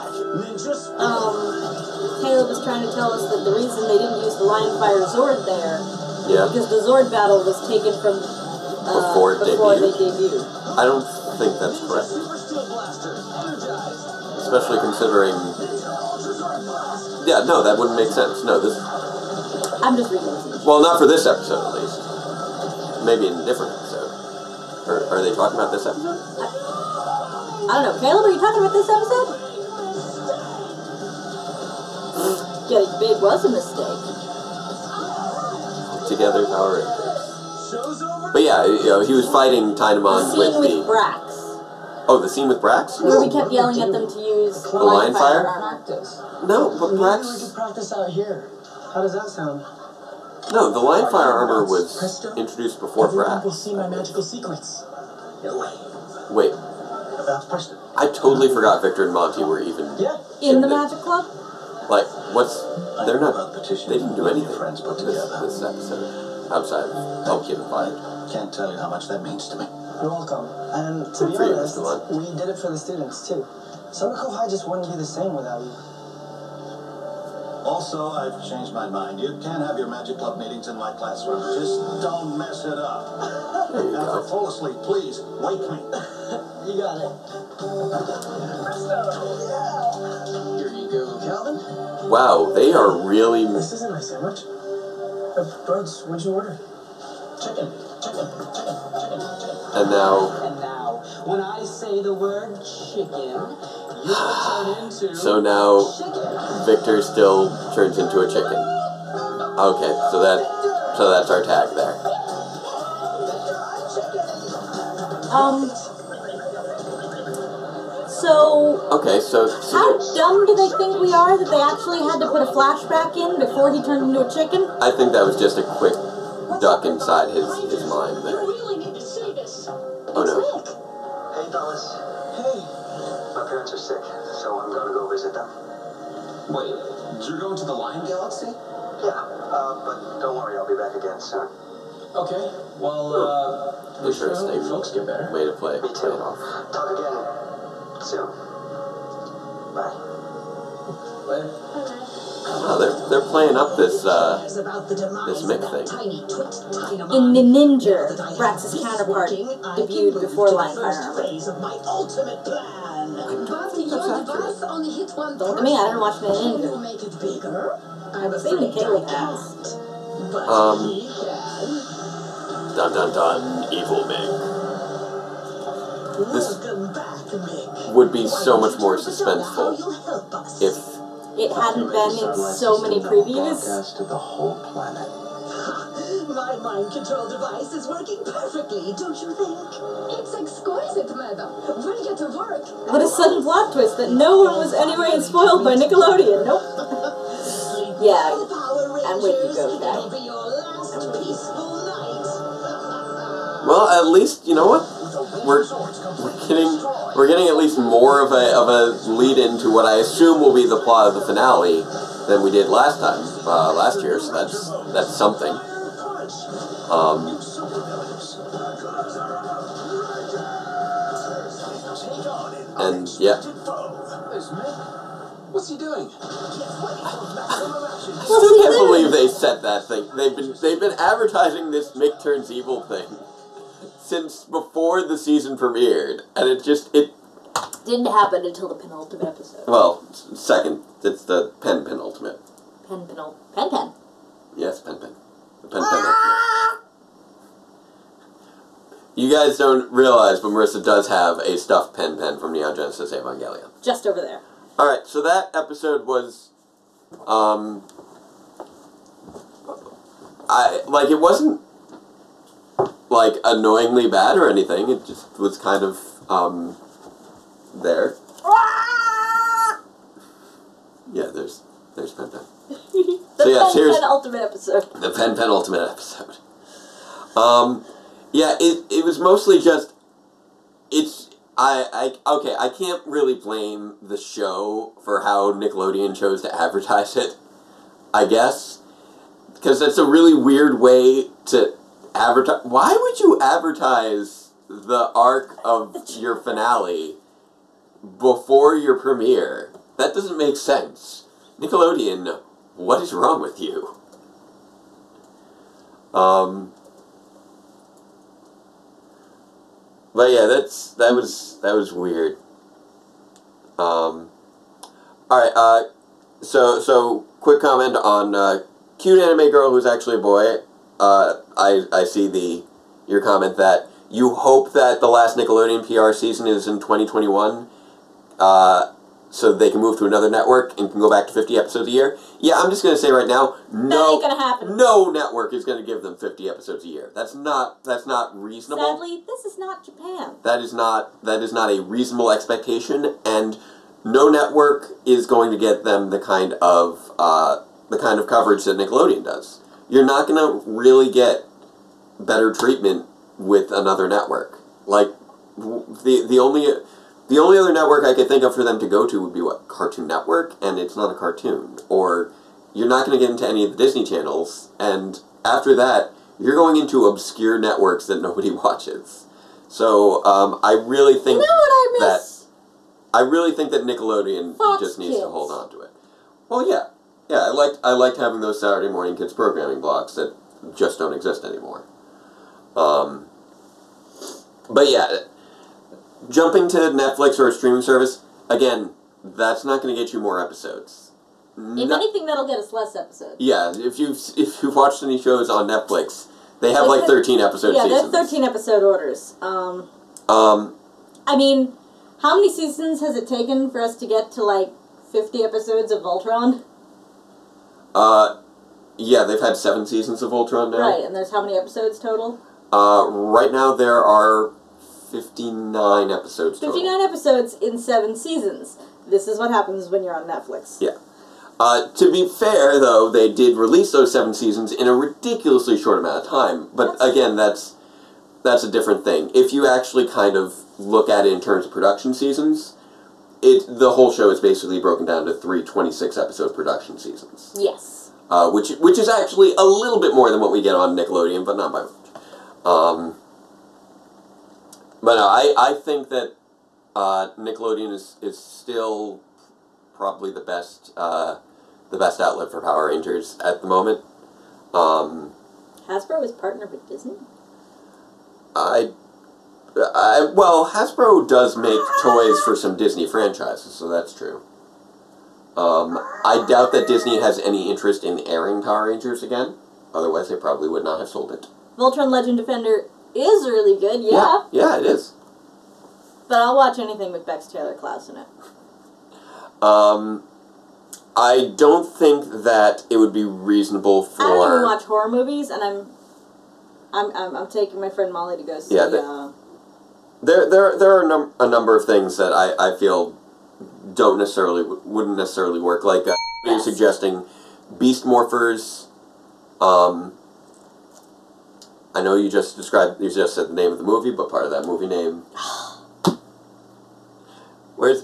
Caleb was trying to tell us that the reason they didn't use the Lionfire Zord there because the Zord battle was taken from before they debuted. I don't think that's correct. Especially considering... Yeah, no, that wouldn't make sense. No, this... I'm just reading this. Well, not for this episode, at least. Maybe in a different episode. Are they talking about this episode? I don't know. Caleb, are you talking about this episode? Getting big was a mistake. Together, Power Rangers. But yeah, you know, he was fighting Tynamon with Brax. Oh, the scene with Brax? Where we kept yelling at them to use the Lionfire? Practice. No, but Brax... Maybe we could practice out here. How does that sound? No, the Lionfire armor was introduced before Brax. Will see my magical secrets. Wait. Preston. I totally forgot Victor and Monty were even in the Magic Club. Like, they're not. They didn't do anything this episode outside of help getting fired. Can't tell you how much that means to me. You're welcome. And to be honest, we did it for the students too. Summer High just wouldn't be the same without you. Also, I've changed my mind. You can have your Magic Club meetings in my classroom. Just don't mess it up. And if I fall asleep, please wake me. You got it. Here you go, Calvin. Wow, they are really... This isn't my sandwich. Birds, what'd you order? Chicken. And now, when I say the word chicken, you turn into so now Victor still turns into a chicken. Okay, so that's our tag there. Okay, so how dumb do they think we are that they actually had to put a flashback in before he turned into a chicken? I think that was just a quick duck inside his mind there. You really need to see this. Oh no. Hey, fellas. Hey. My parents are sick, so I'm gonna go visit them. Wait, you're going to the Lion Galaxy? Yeah, but don't worry, I'll be back again soon. Okay, well, Interesting folks get better. way to play it Me too. off. Talk again soon. Bye. Later. Oh, they're playing up this Mick thing. In the Ninja, Brax's counterpart debuted before Lion Fire Armor. Don't look at me, I didn't watch the Ninja. I've seen the Kaylee cast. Dun dun dun, evil Mick. This would be so much more suspenseful if it hadn't been in so many previews. To the whole planet. My mind control device is working perfectly, don't you think? It's exquisite, madam. We'll get to work. What a sudden plot twist that no one was anyway spoiled by Nickelodeon. Nope. Yeah, I'm with you, Ghost Guy. It'll be your last peaceful night. well, at least you know what we're getting at least more of a lead into what I assume will be the plot of the finale than we did last year. So that's something. And yeah. What's he doing? I still can't believe they set that thing. They've been advertising this Mick turns evil thing since before the season premiered, and it didn't happen until the penultimate episode. Well, second, it's the penultimate. Pen. Yes, pen. The pen ultimate. You guys don't realize, but Marisa does have a stuffed pen from Neon Genesis Evangelion. Just over there. Alright, so that episode was, it wasn't, annoyingly bad or anything, it just was kind of, there. Yeah, there's Pen. Pen Ultimate episode. The Pen Ultimate episode. Yeah, it was mostly just, I can't really blame the show for how Nickelodeon chose to advertise it, I guess. Because that's a really weird way to advertise. Why would you advertise the arc of your finale before your premiere? That doesn't make sense. Nickelodeon, what is wrong with you? But yeah, that was weird. Alright, so quick comment on cute anime girl who's actually a boy. I see your comment that you hope that the last Nickelodeon PR season is in 2021, so they can move to another network and can go back to 50 episodes a year. Yeah, I'm just gonna say right now, That ain't gonna happen. no network is gonna give them 50 episodes a year. That's not reasonable. Sadly, this is not Japan. That is not a reasonable expectation, and no network is going to get them the kind of coverage that Nickelodeon does. You're not going to really get better treatment with another network. The only other network I could think of for them to go to would be Cartoon Network, and it's not a cartoon. Or you're not going to get into any of the Disney channels, and after that, you're going into obscure networks that nobody watches. So I really think I really think that Nickelodeon Fox just needs Kids. to hold on to it. Well, yeah, Yeah, I liked having those Saturday morning kids programming blocks that just don't exist anymore. But yeah, jumping to Netflix or a streaming service, again, that's not going to get you more episodes. If anything, that'll get us less episodes. Yeah, if you've watched any shows on Netflix, they have like 13 episode seasons. Yeah, they have 13 episode orders. I mean, how many seasons has it taken for us to get to like 50 episodes of Voltron? Yeah, they've had 7 seasons of Voltron now. Right, and there's how many episodes total? Right now there are 59 episodes total. 59 episodes in 7 seasons. This is what happens when you're on Netflix. Yeah. To be fair, though, they did release those 7 seasons in a ridiculously short amount of time. But again, that's a different thing. If you actually kind of look at it in terms of production seasons, the whole show is basically broken down to 3 26-episode production seasons. Yes. Which is actually a little bit more than what we get on Nickelodeon, but not by much. But no, I think that Nickelodeon is still probably the best outlet for Power Rangers at the moment. Hasbro is partnered with Disney? Well, Hasbro does make toys for some Disney franchises, so that's true. I doubt that Disney has any interest in airing Power Rangers again. Otherwise, they probably would not have sold it. Voltron Legend Defender is really good, yeah. Yeah, it is. But I'll watch anything with Bex Taylor Klaus in it. I don't think that it would be reasonable for... I don't even watch horror movies, and I'm taking my friend Molly to go see... Yeah, there are a number of things that I feel wouldn't necessarily work. Like, you're suggesting Beast Morphers. I know you just said the name of the movie, but part of that movie name...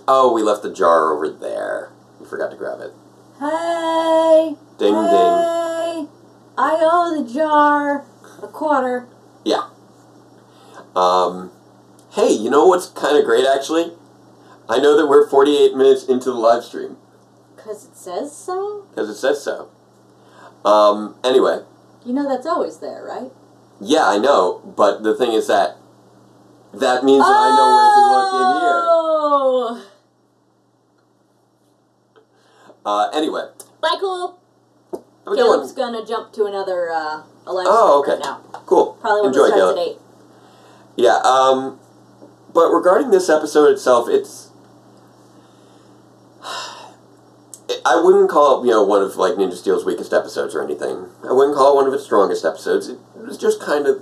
Oh, we left the jar over there. We forgot to grab it. Hey! Ding, hey, ding. I owe the jar a quarter. Yeah. Hey, you know what's kind of great, actually? I know that we're 48 minutes into the live stream. Because it says so? Because it says so. Anyway. You know that's always there, right? Yeah, I know, but the thing is that means that I know where to look in here. Anyway. Bye, cool. Have Caleb's gonna jump to another live stream right now. Cool. Probably when Enjoy, it starts Caleb. at 8. Yeah, but regarding this episode itself, I wouldn't call it, one of, like, Ninja Steel's weakest episodes or anything. I wouldn't call it one of its strongest episodes. It was just kind of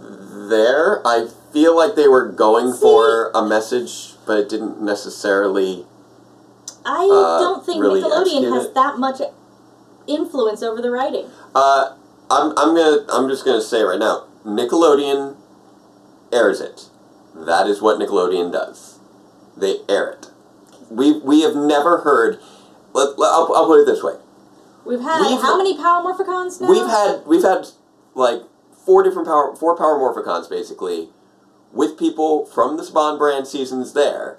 there. I feel like they were going for a message, but it didn't necessarily I don't think really Nickelodeon has that much influence over the writing. I'm just gonna say right now, Nickelodeon airs it. That is what Nickelodeon does. They air it. We have never heard. I'll put it this way. We've had how many Power Morphicons now? We've had like 4 Power Morphicons basically, with people from the Spawn brand seasons there,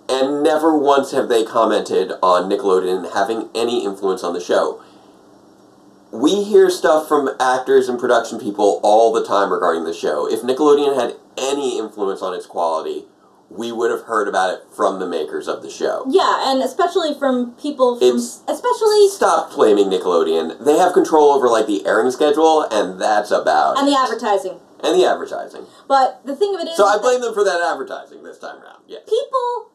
and never once have they commented on Nickelodeon having any influence on the show. We hear stuff from actors and production people all the time regarding the show. If Nickelodeon had any influence on its quality, we would have heard about it from the makers of the show. Yeah, and especially from people from... Stop blaming Nickelodeon. They have control over, like, the airing schedule, and that's about it. And the advertising. And the advertising. But the thing of it is... So I blame them for that advertising this time around, yes. People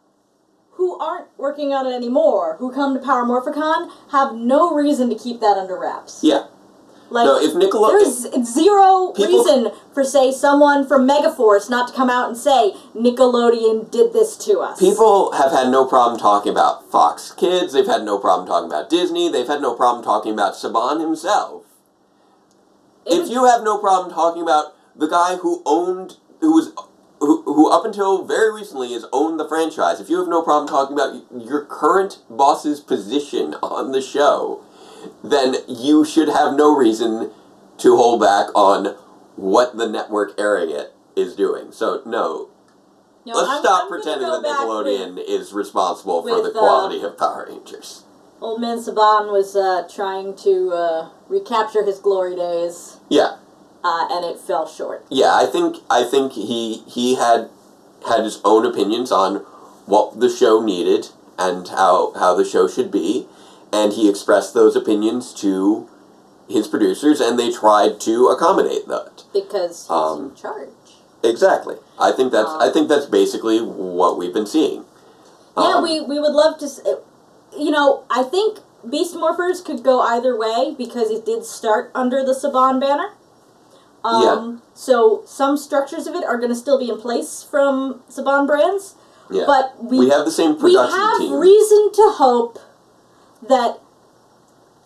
who aren't working on it anymore, who come to Power Morphicon, have no reason to keep that under wraps. Yeah. Like, no, if there's zero reason for, say, someone from Megaforce not to come out and say, Nickelodeon did this to us. People have had no problem talking about Fox Kids, they've had no problem talking about Disney, they've had no problem talking about Saban himself. If you have no problem talking about the guy who up until very recently has owned the franchise, if you have no problem talking about your current boss's position on the show, then you should have no reason to hold back on what the network airing it is doing. So, no. Let's stop pretending that Nickelodeon is responsible for the quality of Power Rangers. Old man Saban was trying to recapture his glory days. Yeah. And it fell short. Yeah, I think he had his own opinions on what the show needed and how the show should be, and he expressed those opinions to his producers, and they tried to accommodate that. Because he's in charge. Exactly. I think that's basically what we've been seeing. Yeah, we would love to. I think Beast Morphers could go either way because it did start under the Saban banner. So some structures of it are going to still be in place from Saban brands. Yeah. But we have the same production team. We have reason to hope that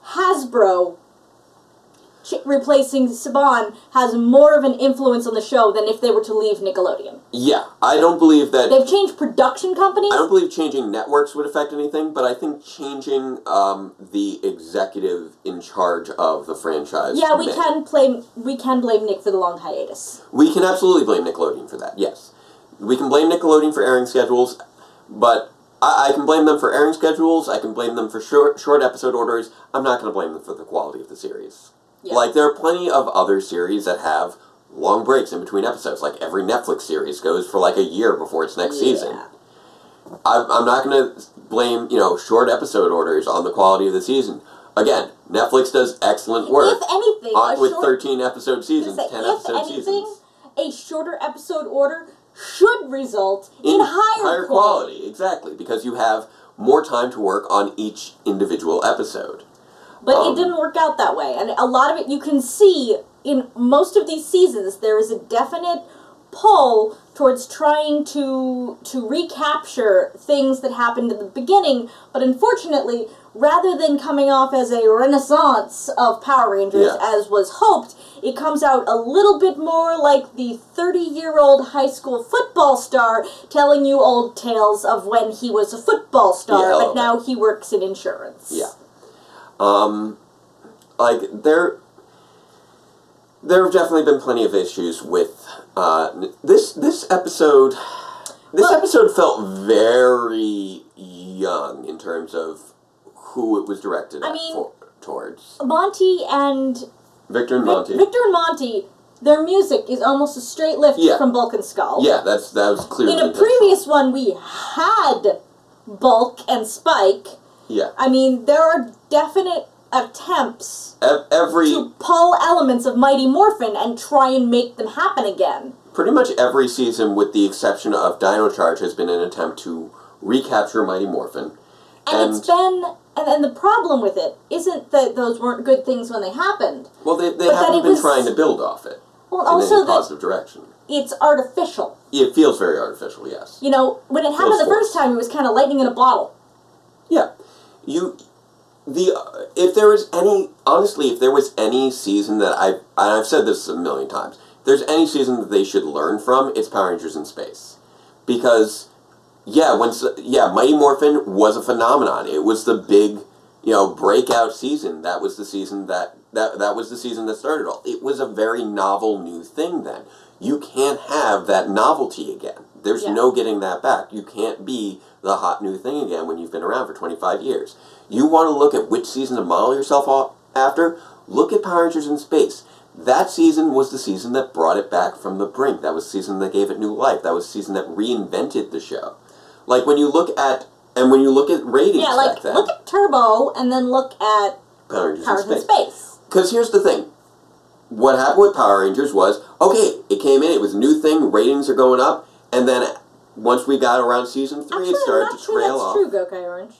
Hasbro replacing Saban has more of an influence on the show than if they were to leave Nickelodeon. Yeah, I don't believe that... They've changed production companies. I don't believe changing networks would affect anything, but I think changing the executive in charge of the franchise... Yeah, we can blame Nick for the long hiatus. We can absolutely blame Nickelodeon for that, yes. We can blame Nickelodeon for airing schedules, but I can blame them for airing schedules, I can blame them for short episode orders. I'm not going to blame them for the quality of the series. Yeah. Like, there are plenty of other series that have long breaks in between episodes. Like, every Netflix series goes for like a year before its next season. I'm not going to blame, short episode orders on the quality of the season. Again, Netflix does excellent work. If anything, with 13 episode seasons, 10 episode seasons. A shorter episode order should result in higher quality. Exactly, because you have more time to work on each individual episode. But it didn't work out that way, and a lot of it you can see in most of these seasons. There is a definite pull towards trying to recapture things that happened in the beginning, but unfortunately, rather than coming off as a renaissance of Power Rangers as was hoped, it comes out a little bit more like the 30-year-old high school football star telling you old tales of when he was a football star, but now he works in insurance. Yeah. There have definitely been plenty of issues with, this episode. This episode felt very young in terms of who it was directed towards. Monty and... Victor and Monty. Victor and Monty, their music is almost a straight lift from Bulk and Skull. Yeah, that was clearly... In a previous one, we had Bulk and Spike. Yeah. I mean, there are definite attempts to pull elements of Mighty Morphin and try and make them happen again. Pretty much every season, with the exception of Dino Charge, has been an attempt to recapture Mighty Morphin. And it's been... And the problem with it isn't that those weren't good things when they happened. Well, they haven't been trying to build off it in any positive direction. It's artificial. It feels very artificial, yes. When it happened the first time, it was kind of lightning in a bottle. Yeah. If there was any season that I've said this a million times, if there's any season that they should learn from, it's Power Rangers in Space. Because... Mighty Morphin was a phenomenon. It was the big, breakout season. That was the season that was the season that started all. It was a very novel new thing then. You can't have that novelty again. There's no getting that back. You can't be the hot new thing again when you've been around for 25 years. You want to look at which season to model yourself after? Look at Power Rangers in Space. That season was the season that brought it back from the brink. That was the season that gave it new life. That was the season that reinvented the show. Like, when you look at ratings back then... look at Turbo, and then look at Power Rangers in Space. Because here's the thing. What happened with Power Rangers was, okay, it came in, it was a new thing, ratings are going up, and then once we got around Season 3, it started to trail off. Actually, that's true, Gokai Orange.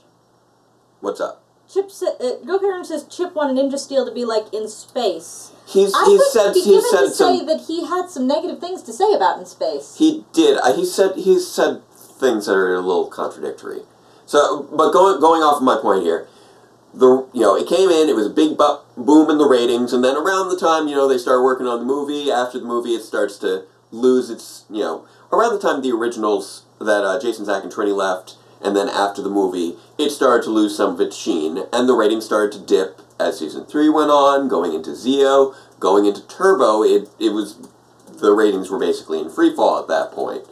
What's up? Gokai Orange says Chip wanted Ninja Steel to be, like, in space. He said that he had some negative things to say about In Space. He did. He said things that are a little contradictory. So, but going off of my point here, it came in, it was a big boom in the ratings, and then around the time, they started working on the movie, after the movie it starts to lose its, around the time the originals that Jason, Zach, and Trini left, and then after the movie, it started to lose some of its sheen, and the ratings started to dip as Season 3 went on, going into Zeo, going into Turbo, the ratings were basically in free fall at that point.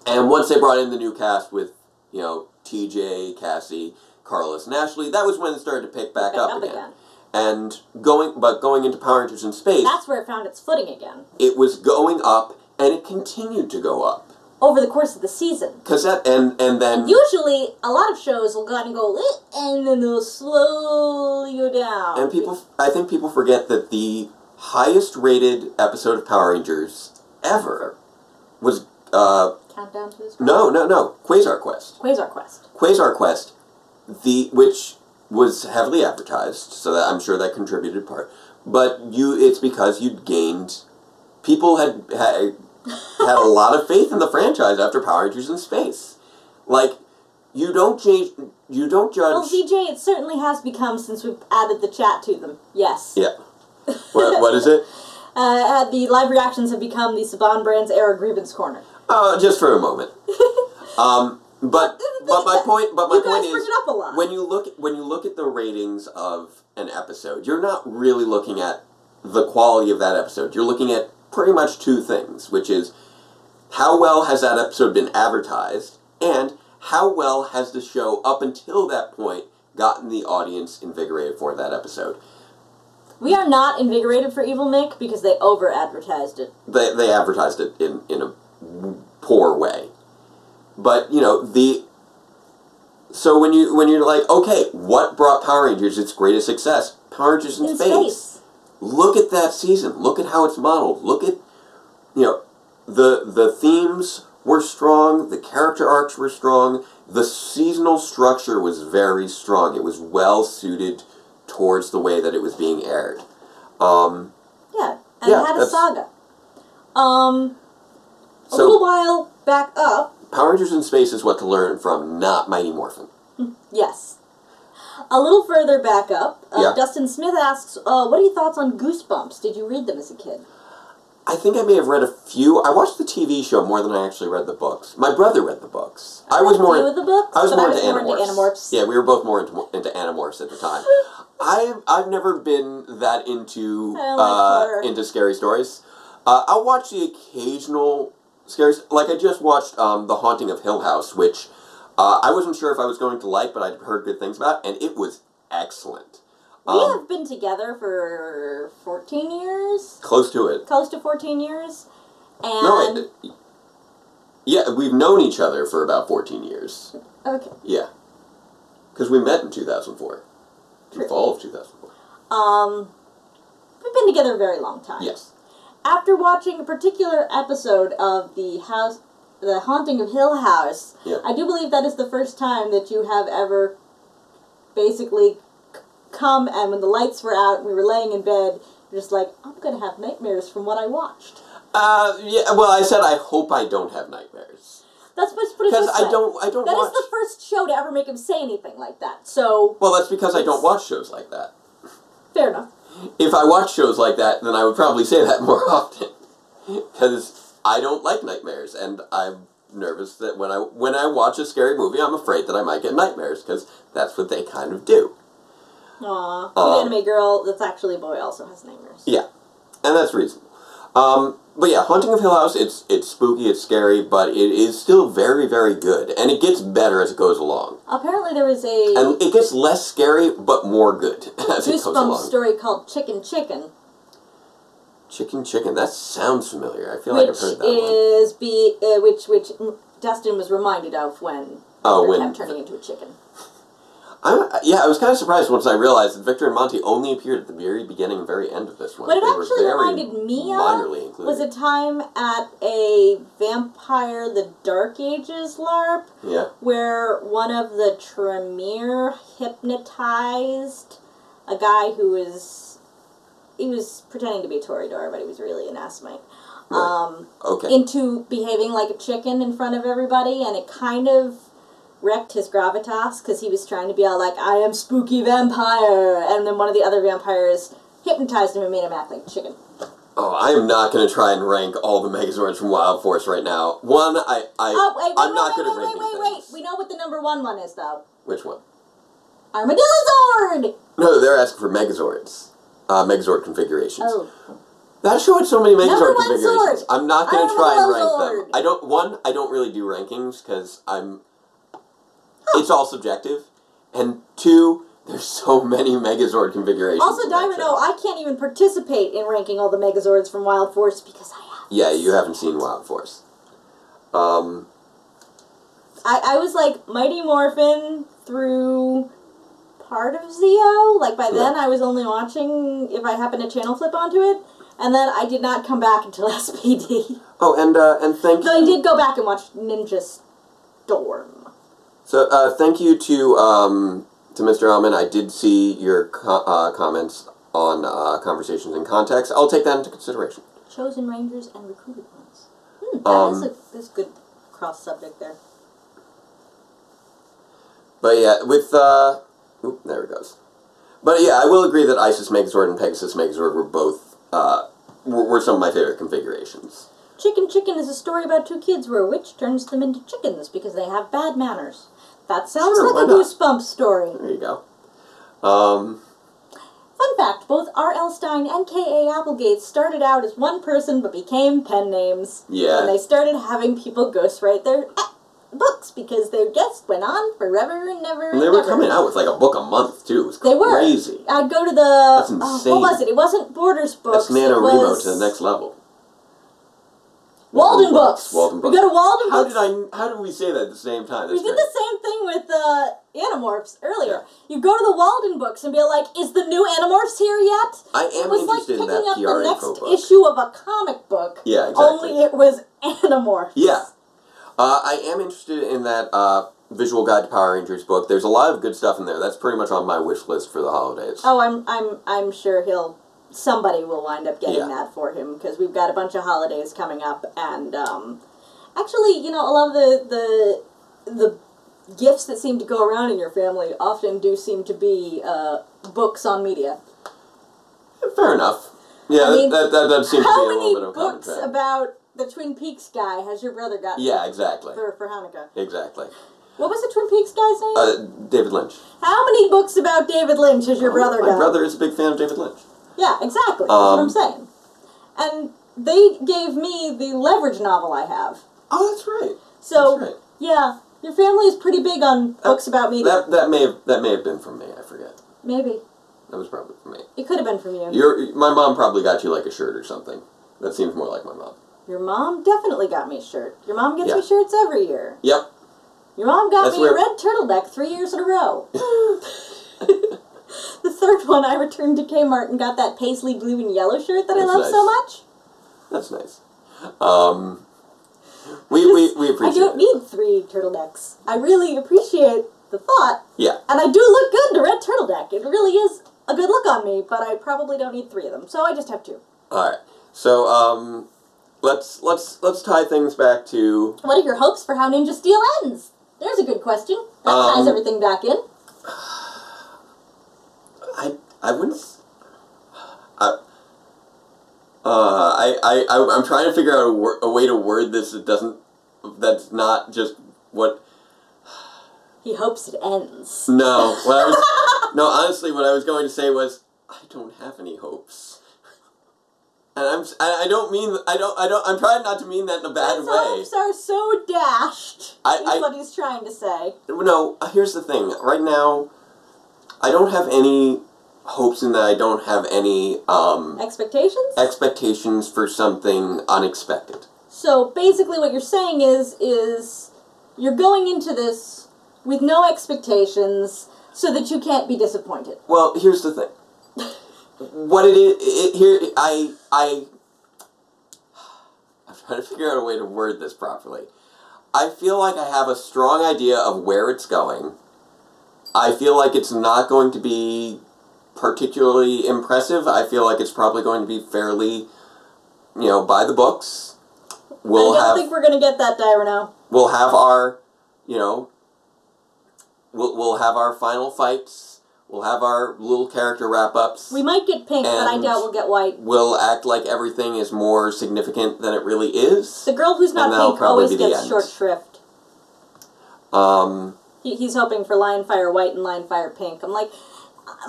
And once they brought in the new cast with, TJ, Cassie, Carlos and Ashley, that was when it started to pick back up again. And going into Power Rangers in Space... That's where it found its footing again. It was going up, and it continued to go up. Over the course of the season. And then... And usually, a lot of shows will go out and go, and then they'll slowly go down. And I think people forget that the highest rated episode of Power Rangers ever was... Countdown to His No. Quasar Quest. Quasar Quest, which was heavily advertised, so that I'm sure that contributed part. But it's because you'd gained... People had a lot of faith in the franchise after Power Rangers in Space. Like, you don't judge... Well, VJ, it certainly has become since we've added the chat to them. Yes. Yeah. What is it? The live reactions have become the Saban Brands era grievance corner. Just for a moment. But my point is, it up a lot. when you look at the ratings of an episode, you're not really looking at the quality of that episode. You're looking at pretty much two things, which is how well has that episode been advertised, and how well has the show up until that point gotten the audience invigorated for that episode. We are not invigorated for Evil Mick because they over-advertised it. They advertised it in a poor way. But, so when you're like, okay, what brought Power Rangers its greatest success? Power Rangers in Space. Look at that season. Look at how it's modeled. Look at, the themes were strong, the character arcs were strong, the seasonal structure was very strong. It was well suited towards the way that it was being aired. It had a saga. A little while back up. Power Rangers in Space is what to learn from, not Mighty Morphin. Yes. A little further back up, Dustin Smith asks, what are your thoughts on Goosebumps? Did you read them as a kid? I think I may have read a few. I watched the TV show more than I actually read the books. My brother read the books. I was more into Animorphs. Yeah, we were both more into Animorphs at the time. I've never been that into scary stories. I'll watch the occasional scary... Like, I just watched The Haunting of Hill House, which I wasn't sure if I was going to like, but I'd heard good things about, and it was excellent. We have been together for 14 years? Close to it. Close to 14 years. And... Yeah, we've known each other for about 14 years. Okay. Yeah. Because we met in 2004. True. In fall of 2004. We've been together a very long time. Yes. After watching a particular episode of The Haunting of Hill House, I do believe that is the first time that you have ever basically come, and when the lights were out and we were laying in bed, you're just like, I'm going to have nightmares from what I watched. Yeah, well, I said I hope I don't have nightmares. That's supposed to put it this way. Because I don't That watch... is the first show to ever make him say anything like that, so... Well, that's because I don't watch shows like that. Fair enough. If I watched shows like that, then I would probably say that more often. Because I don't like nightmares, and I'm nervous that when I watch a scary movie, I'm afraid that I might get nightmares, because that's what they kind of do. Aww. The anime girl that's actually a boy also has nightmares. Yeah. And that's reasonable. But yeah, Haunting of Hill House, it's spooky, it's scary, but it is still very, very good. And it gets better as it goes along. Apparently there was a... And it gets less scary, but more good as it goes along. Goosebumps story called Chicken Chicken. Chicken Chicken, that sounds familiar. I feel like I've heard that one. Which Dustin was reminded of when Victor kept turning into a chicken. I was kind of surprised once I realized that Victor and Monty only appeared at the very beginning and very end of this one. What it actually reminded me of was a time at a Vampire the Dark Ages LARP where one of the Tremere hypnotized a guy who was... He was pretending to be a Toreador, but he was really an Asmite. Into behaving like a chicken in front of everybody, and it kind of wrecked his gravitas, because he was trying to be all like, I am spooky vampire, and then one of the other vampires hypnotized him and made him act like a chicken. Oh, I am not going to try and rank all the Megazords from Wild Force right now. One, I'm not good at ranking things. We know what the number one is, though. Which one? Armadillo Zord! No, they're asking for Megazords. Megazord configurations. Oh. That show had so many Megazord configurations. Sword. I'm not going to try and rank them. I don't really do rankings, because it's all subjective, And 2, there's so many Megazord configurations. Also, Dyrano, I can't even participate in ranking all the Megazords from Wild Force because I haven't. Yeah, you haven't seen Wild Force. I was like Mighty Morphin through part of Zeo. Like by then I was only watching if I happened to channel flip onto it. And then I did not come back until SPD. Oh, and thank you. Though I did go back and watch Ninja Storm. So, thank you to Mr. Alman. I did see your comments on Conversations in Context. I'll take that into consideration. Chosen Rangers and Recruited Ones. That is a good cross-subject there. But yeah, with, oop, there it goes. But yeah, I will agree that Isis Megazord and Pegasus Megazord were both, were some of my favorite configurations. Chicken Chicken is a story about 2 kids where a witch turns them into chickens because they have bad manners. That sounds like a Goosebumps story. There you go. Fun fact, both R.L. Stine and K.A. Applegate started out as one person but became pen names. Yeah. And they started having people ghostwrite their books because they just went on forever and never and they were coming out with like a book a month too. It was crazy. They were. I'd go to the... That's insane. What was it? It wasn't Borders books. That's NaNoWriMo to the next level. Walden Books. Walden Books. We go to Walden Books. How did we say that at the same time? We did the same thing with Animorphs earlier. Yeah. You go to the Walden Books and be like, is the new Animorphs here yet? I am interested in that PR info book. It was like picking up the next issue of a comic book. Yeah, exactly. Only it was Animorphs. Yeah. I am interested in that Visual Guide to Power Rangers book. There's a lot of good stuff in there. That's pretty much on my wish list for the holidays. Oh, I'm sure somebody will wind up getting that for him because we've got a bunch of holidays coming up, and actually, you know, a lot of the gifts that seem to go around in your family often do seem to be books on media. Fair enough. Yeah, I mean, that seems to be a little bit of a common trend. How many books about the Twin Peaks guy has your brother gotten? Yeah, exactly. For Hanukkah. Exactly. What was the Twin Peaks guy's name? David Lynch. How many books about David Lynch has your brother got? My brother is a big fan of David Lynch. Yeah, exactly. That's what I'm saying. And they gave me the Leverage novel I have. Oh, that's right. So, that's right. Yeah, your family is pretty big on books about media. That may have been from me. I forget. Maybe. That was probably from me. It could have been from you. My mom probably got you like a shirt or something. That seems more like my mom. Your mom definitely got me a shirt. Your mom gets me shirts every year. Yep. Your mom got me a red turtleneck 3 years in a row. The third one, I returned to Kmart and got that paisley blue and yellow shirt that I love so much. That's nice. We appreciate I don't need 3 turtlenecks. I really appreciate the thought. Yeah. And I do look good in a red turtleneck. It really is a good look on me, but I probably don't need 3 of them, so I just have 2. Alright. So, let's tie things back to... What are your hopes for how Ninja Steel ends? There's a good question. That ties everything back in. I wouldn't... I'm trying to figure out a way to word this that's not just what... He hopes it ends. No, honestly, what I was going to say was, I don't have any hopes. And I'm trying not to mean that in a bad way. His hopes are so dashed, is what he's trying to say. No, here's the thing. Right now, I don't have any hopes in that I don't have any, expectations? Expectations for something unexpected. So, basically what you're saying is you're going into this with no expectations so that you can't be disappointed. Well, here's the thing. What it is, I'm trying to figure out a way to word this properly. I feel like I have a strong idea of where it's going. I feel like it's not going to be particularly impressive. I feel like it's probably going to be fairly, by the books. I don't think we're going to get that, Dyrano. We'll have our, we'll have our final fights. We'll have our little character wrap-ups. We might get pink, but I doubt we'll get white. We'll act like everything is more significant than it really is. The girl who's not pink always gets short shrift. He's hoping for Lionfire white and Lionfire pink. I'm like,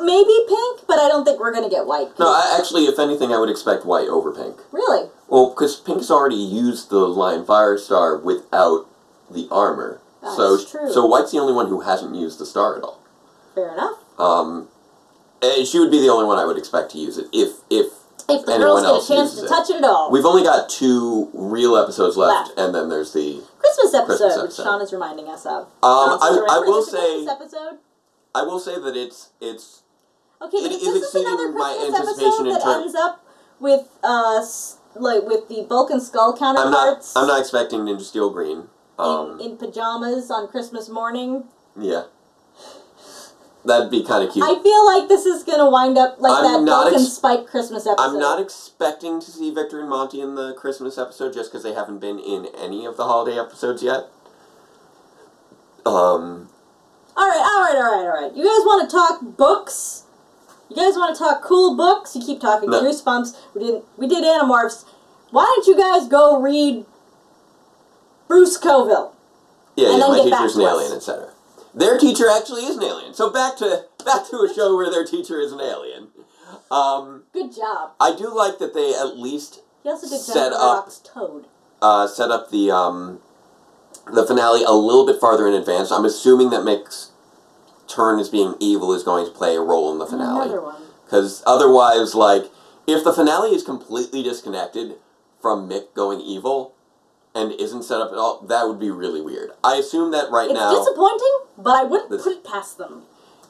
maybe pink, but I don't think we're going to get white. No, actually, if anything, I would expect white over pink. Really? Well, because Pink's already used the Lionfire star without the armor. That's true. So white's the only one who hasn't used the star at all. Fair enough. And she would be the only one I would expect to use it if the anyone girls else get a chance uses to touch it at all. We've only got 2 real episodes left, and then there's the Christmas episode, Christmas which episode. Sean is reminding us of. I will say episode. I will say that it's okay, but it if is this is another exceeding my Christmas anticipation episode in that ends up with with the Bulk and Skull counterparts. I'm not expecting Ninja Steel Green. In pajamas on Christmas morning. Yeah. That'd be kind of cute. I feel like this is going to wind up like that Bulk and Spike Christmas episode. I'm not expecting to see Victor and Monty in the Christmas episode just because they haven't been in any of the holiday episodes yet. All right. You guys want to talk books? You guys want to talk cool books? You keep talking Goosebumps. We did Animorphs. Why don't you guys go read Bruce Coville? Yeah, my teacher's an alien, etc. Their teacher actually is an alien. So back to a show where their teacher is an alien. Good job. I do like that they at least he also did set up Toad. Set up the finale a little bit farther in advance. I'm assuming that Mick's turn as being evil is going to play a role in the finale. Another one. Because otherwise, like, if the finale is completely disconnected from Mick going evil and isn't set up at all, that would be really weird. I assume that now... It's disappointing, but I wouldn't put it past them.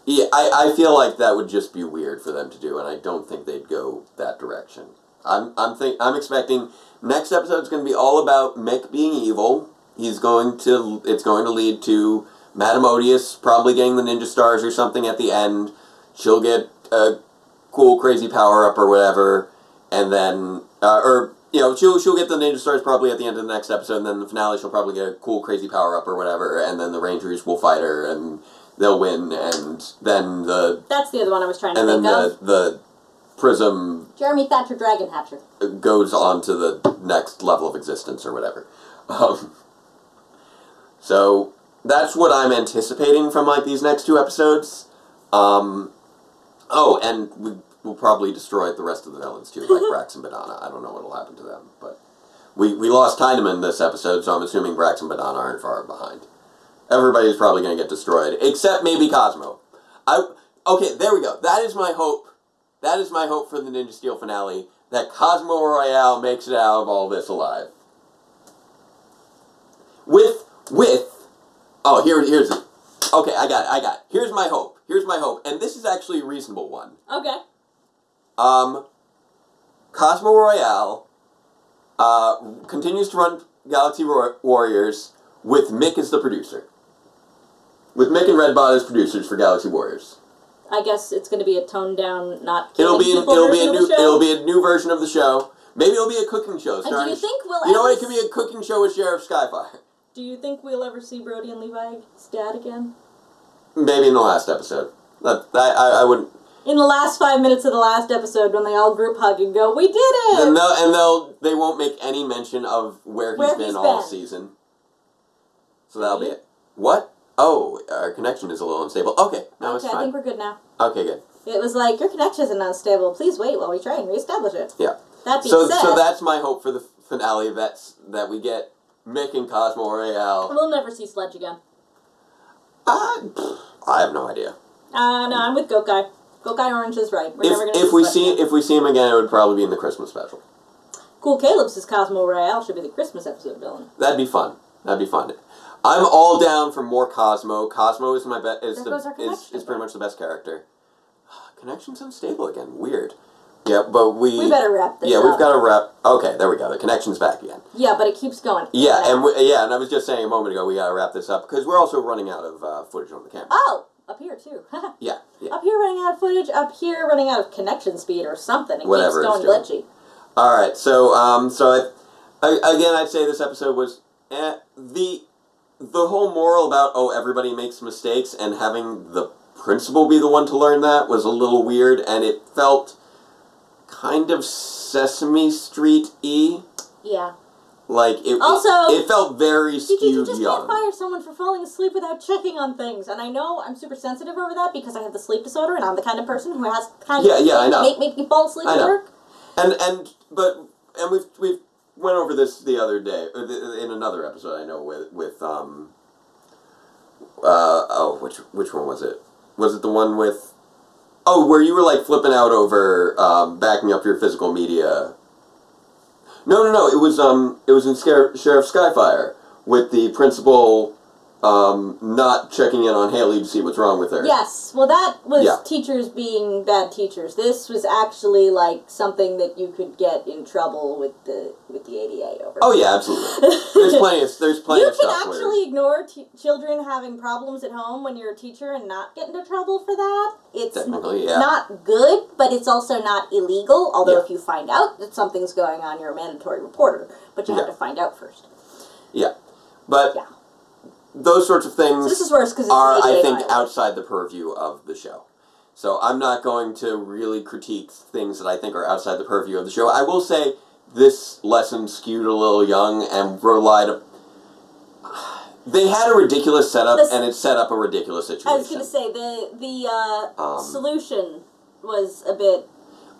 Yeah, I feel like that would just be weird for them to do, and I don't think they'd go that direction. I'm expecting next episode's going to be all about Mick being evil. It's going to lead to Madame Odious probably getting the ninja stars or something at the end. She'll get a cool crazy power up or whatever, and then she'll get the ninja stars probably at the end of the next episode, and then the finale she'll probably get a cool crazy power up or whatever, and then the Rangers will fight her and they'll win, and then that's the other one I was trying to think of. And then the Prism Jeremy Thatcher Dragon Hatcher goes on to the next level of existence or whatever. So that's what I'm anticipating from like these next 2 episodes. And we'll probably destroy the rest of the villains too, like Brax and Badana. I don't know what'll happen to them, but we lost Tyneman this episode, so I'm assuming Brax and Badana aren't far behind. Everybody's probably going to get destroyed, except maybe Cosmo. Okay, there we go. That is my hope. That is my hope for the Ninja Steel finale, that Cosmo Royale makes it out of all this alive. Here's it. Okay, I got it. Here's my hope, and this is actually a reasonable one. Okay. Cosmo Royale, continues to run Galaxy Warriors with Mick as the producer. With Mick and Redbot as producers for Galaxy Warriors. I guess it's going to be a toned down, not it'll be a new version of the show. Maybe it'll be a cooking show. And do you think we'll You know what? It could be a cooking show with Sheriff Skyfire. Do you think we'll ever see Brody and Levi's dad again? Maybe in the last episode. I wouldn't. In the last 5 minutes of the last episode, when they all group hug and go, "We did it!" And they won't make any mention of where he's been all season. So that'll be it. What? Oh, our connection is a little unstable. Okay, no, it's fine. I think we're good now. Okay, good. It was like, your connection isn't unstable. Please wait while we try and reestablish it. Yeah. That being said... So that's my hope for the finale, that we get Mick and Cosmo Royale. We'll never see Sledge again. I have no idea. No, I'm with Goat Guy. Goat Guy Orange is right. We're never going to If we see him again, it would probably be in the Christmas special. Cool Caleb says Cosmo Royale should be the Christmas episode villain. That'd be fun. I'm all down for more Cosmo. Cosmo is is pretty much the best character. Connection's unstable again. Weird. Yeah, but we better wrap this up. Yeah, we've got to wrap. Okay, there we go. The connection's back again. Yeah, but it keeps going. Yeah, and I was just saying a moment ago we got to wrap this up because we're also running out of footage on the camera. Oh, up here too. yeah. Up here running out of footage. Up here running out of connection speed or something. It Whatever keeps going glitchy. All right, so again, I'd say this episode was the whole moral about everybody makes mistakes and having the principal be the one to learn that was a little weird, and it felt kind of Sesame Street-y. Yeah. Like, it felt very skewed you just young. can't fire someone for falling asleep without checking on things. And I know I'm super sensitive over that because I have the sleep disorder and I'm the kind of person who has kind of I know. Make me fall asleep at work. And we've went over this the other day in another episode I know with which one was it? Was it the one with... Oh, where you were, like, flipping out over backing up your physical media... No. It was in Sheriff Skyfire with the principal not checking in on Haley to see what's wrong with her. Yes. Well, that was teachers being bad teachers. This was actually like something that you could get in trouble with the ADA over. Oh yeah, absolutely. There's plenty of You stuff. can actually ignore children having problems at home when you're a teacher and not get into trouble for that. It's not good, but it's also not illegal. Although if you find out that something's going on, you're a mandatory reporter. But you have to find out first. Yeah, but those sorts of things this is worse are, I think, outside the purview of the show. So I'm not going to really critique things that I think are outside the purview of the show. I will say this lesson skewed a little young and relied... They had a ridiculous setup, and it set up a ridiculous situation. I was going to say, the solution was a bit...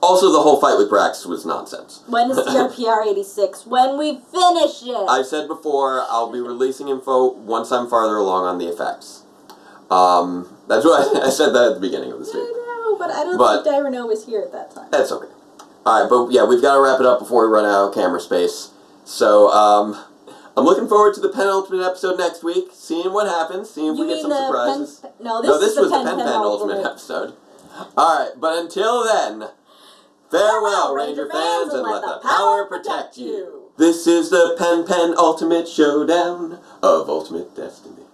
Also, the whole fight with Brax was nonsense. When is DRPR 86? When we finish it! I've said before, I'll be releasing info once I'm farther along on the effects. That's what I said that at the beginning of the stream. I know, but I don't think Dyrano was here at that time. That's okay. Alright, but yeah, we've got to wrap it up before we run out of camera space. So, I'm looking forward to the penultimate episode next week, seeing what happens, seeing if we get some surprises. This was the penultimate episode. Alright, but until then... Farewell, Ranger fans, and let the power protect you. This is the Pen Ultimate Showdown of Ultimate Destiny.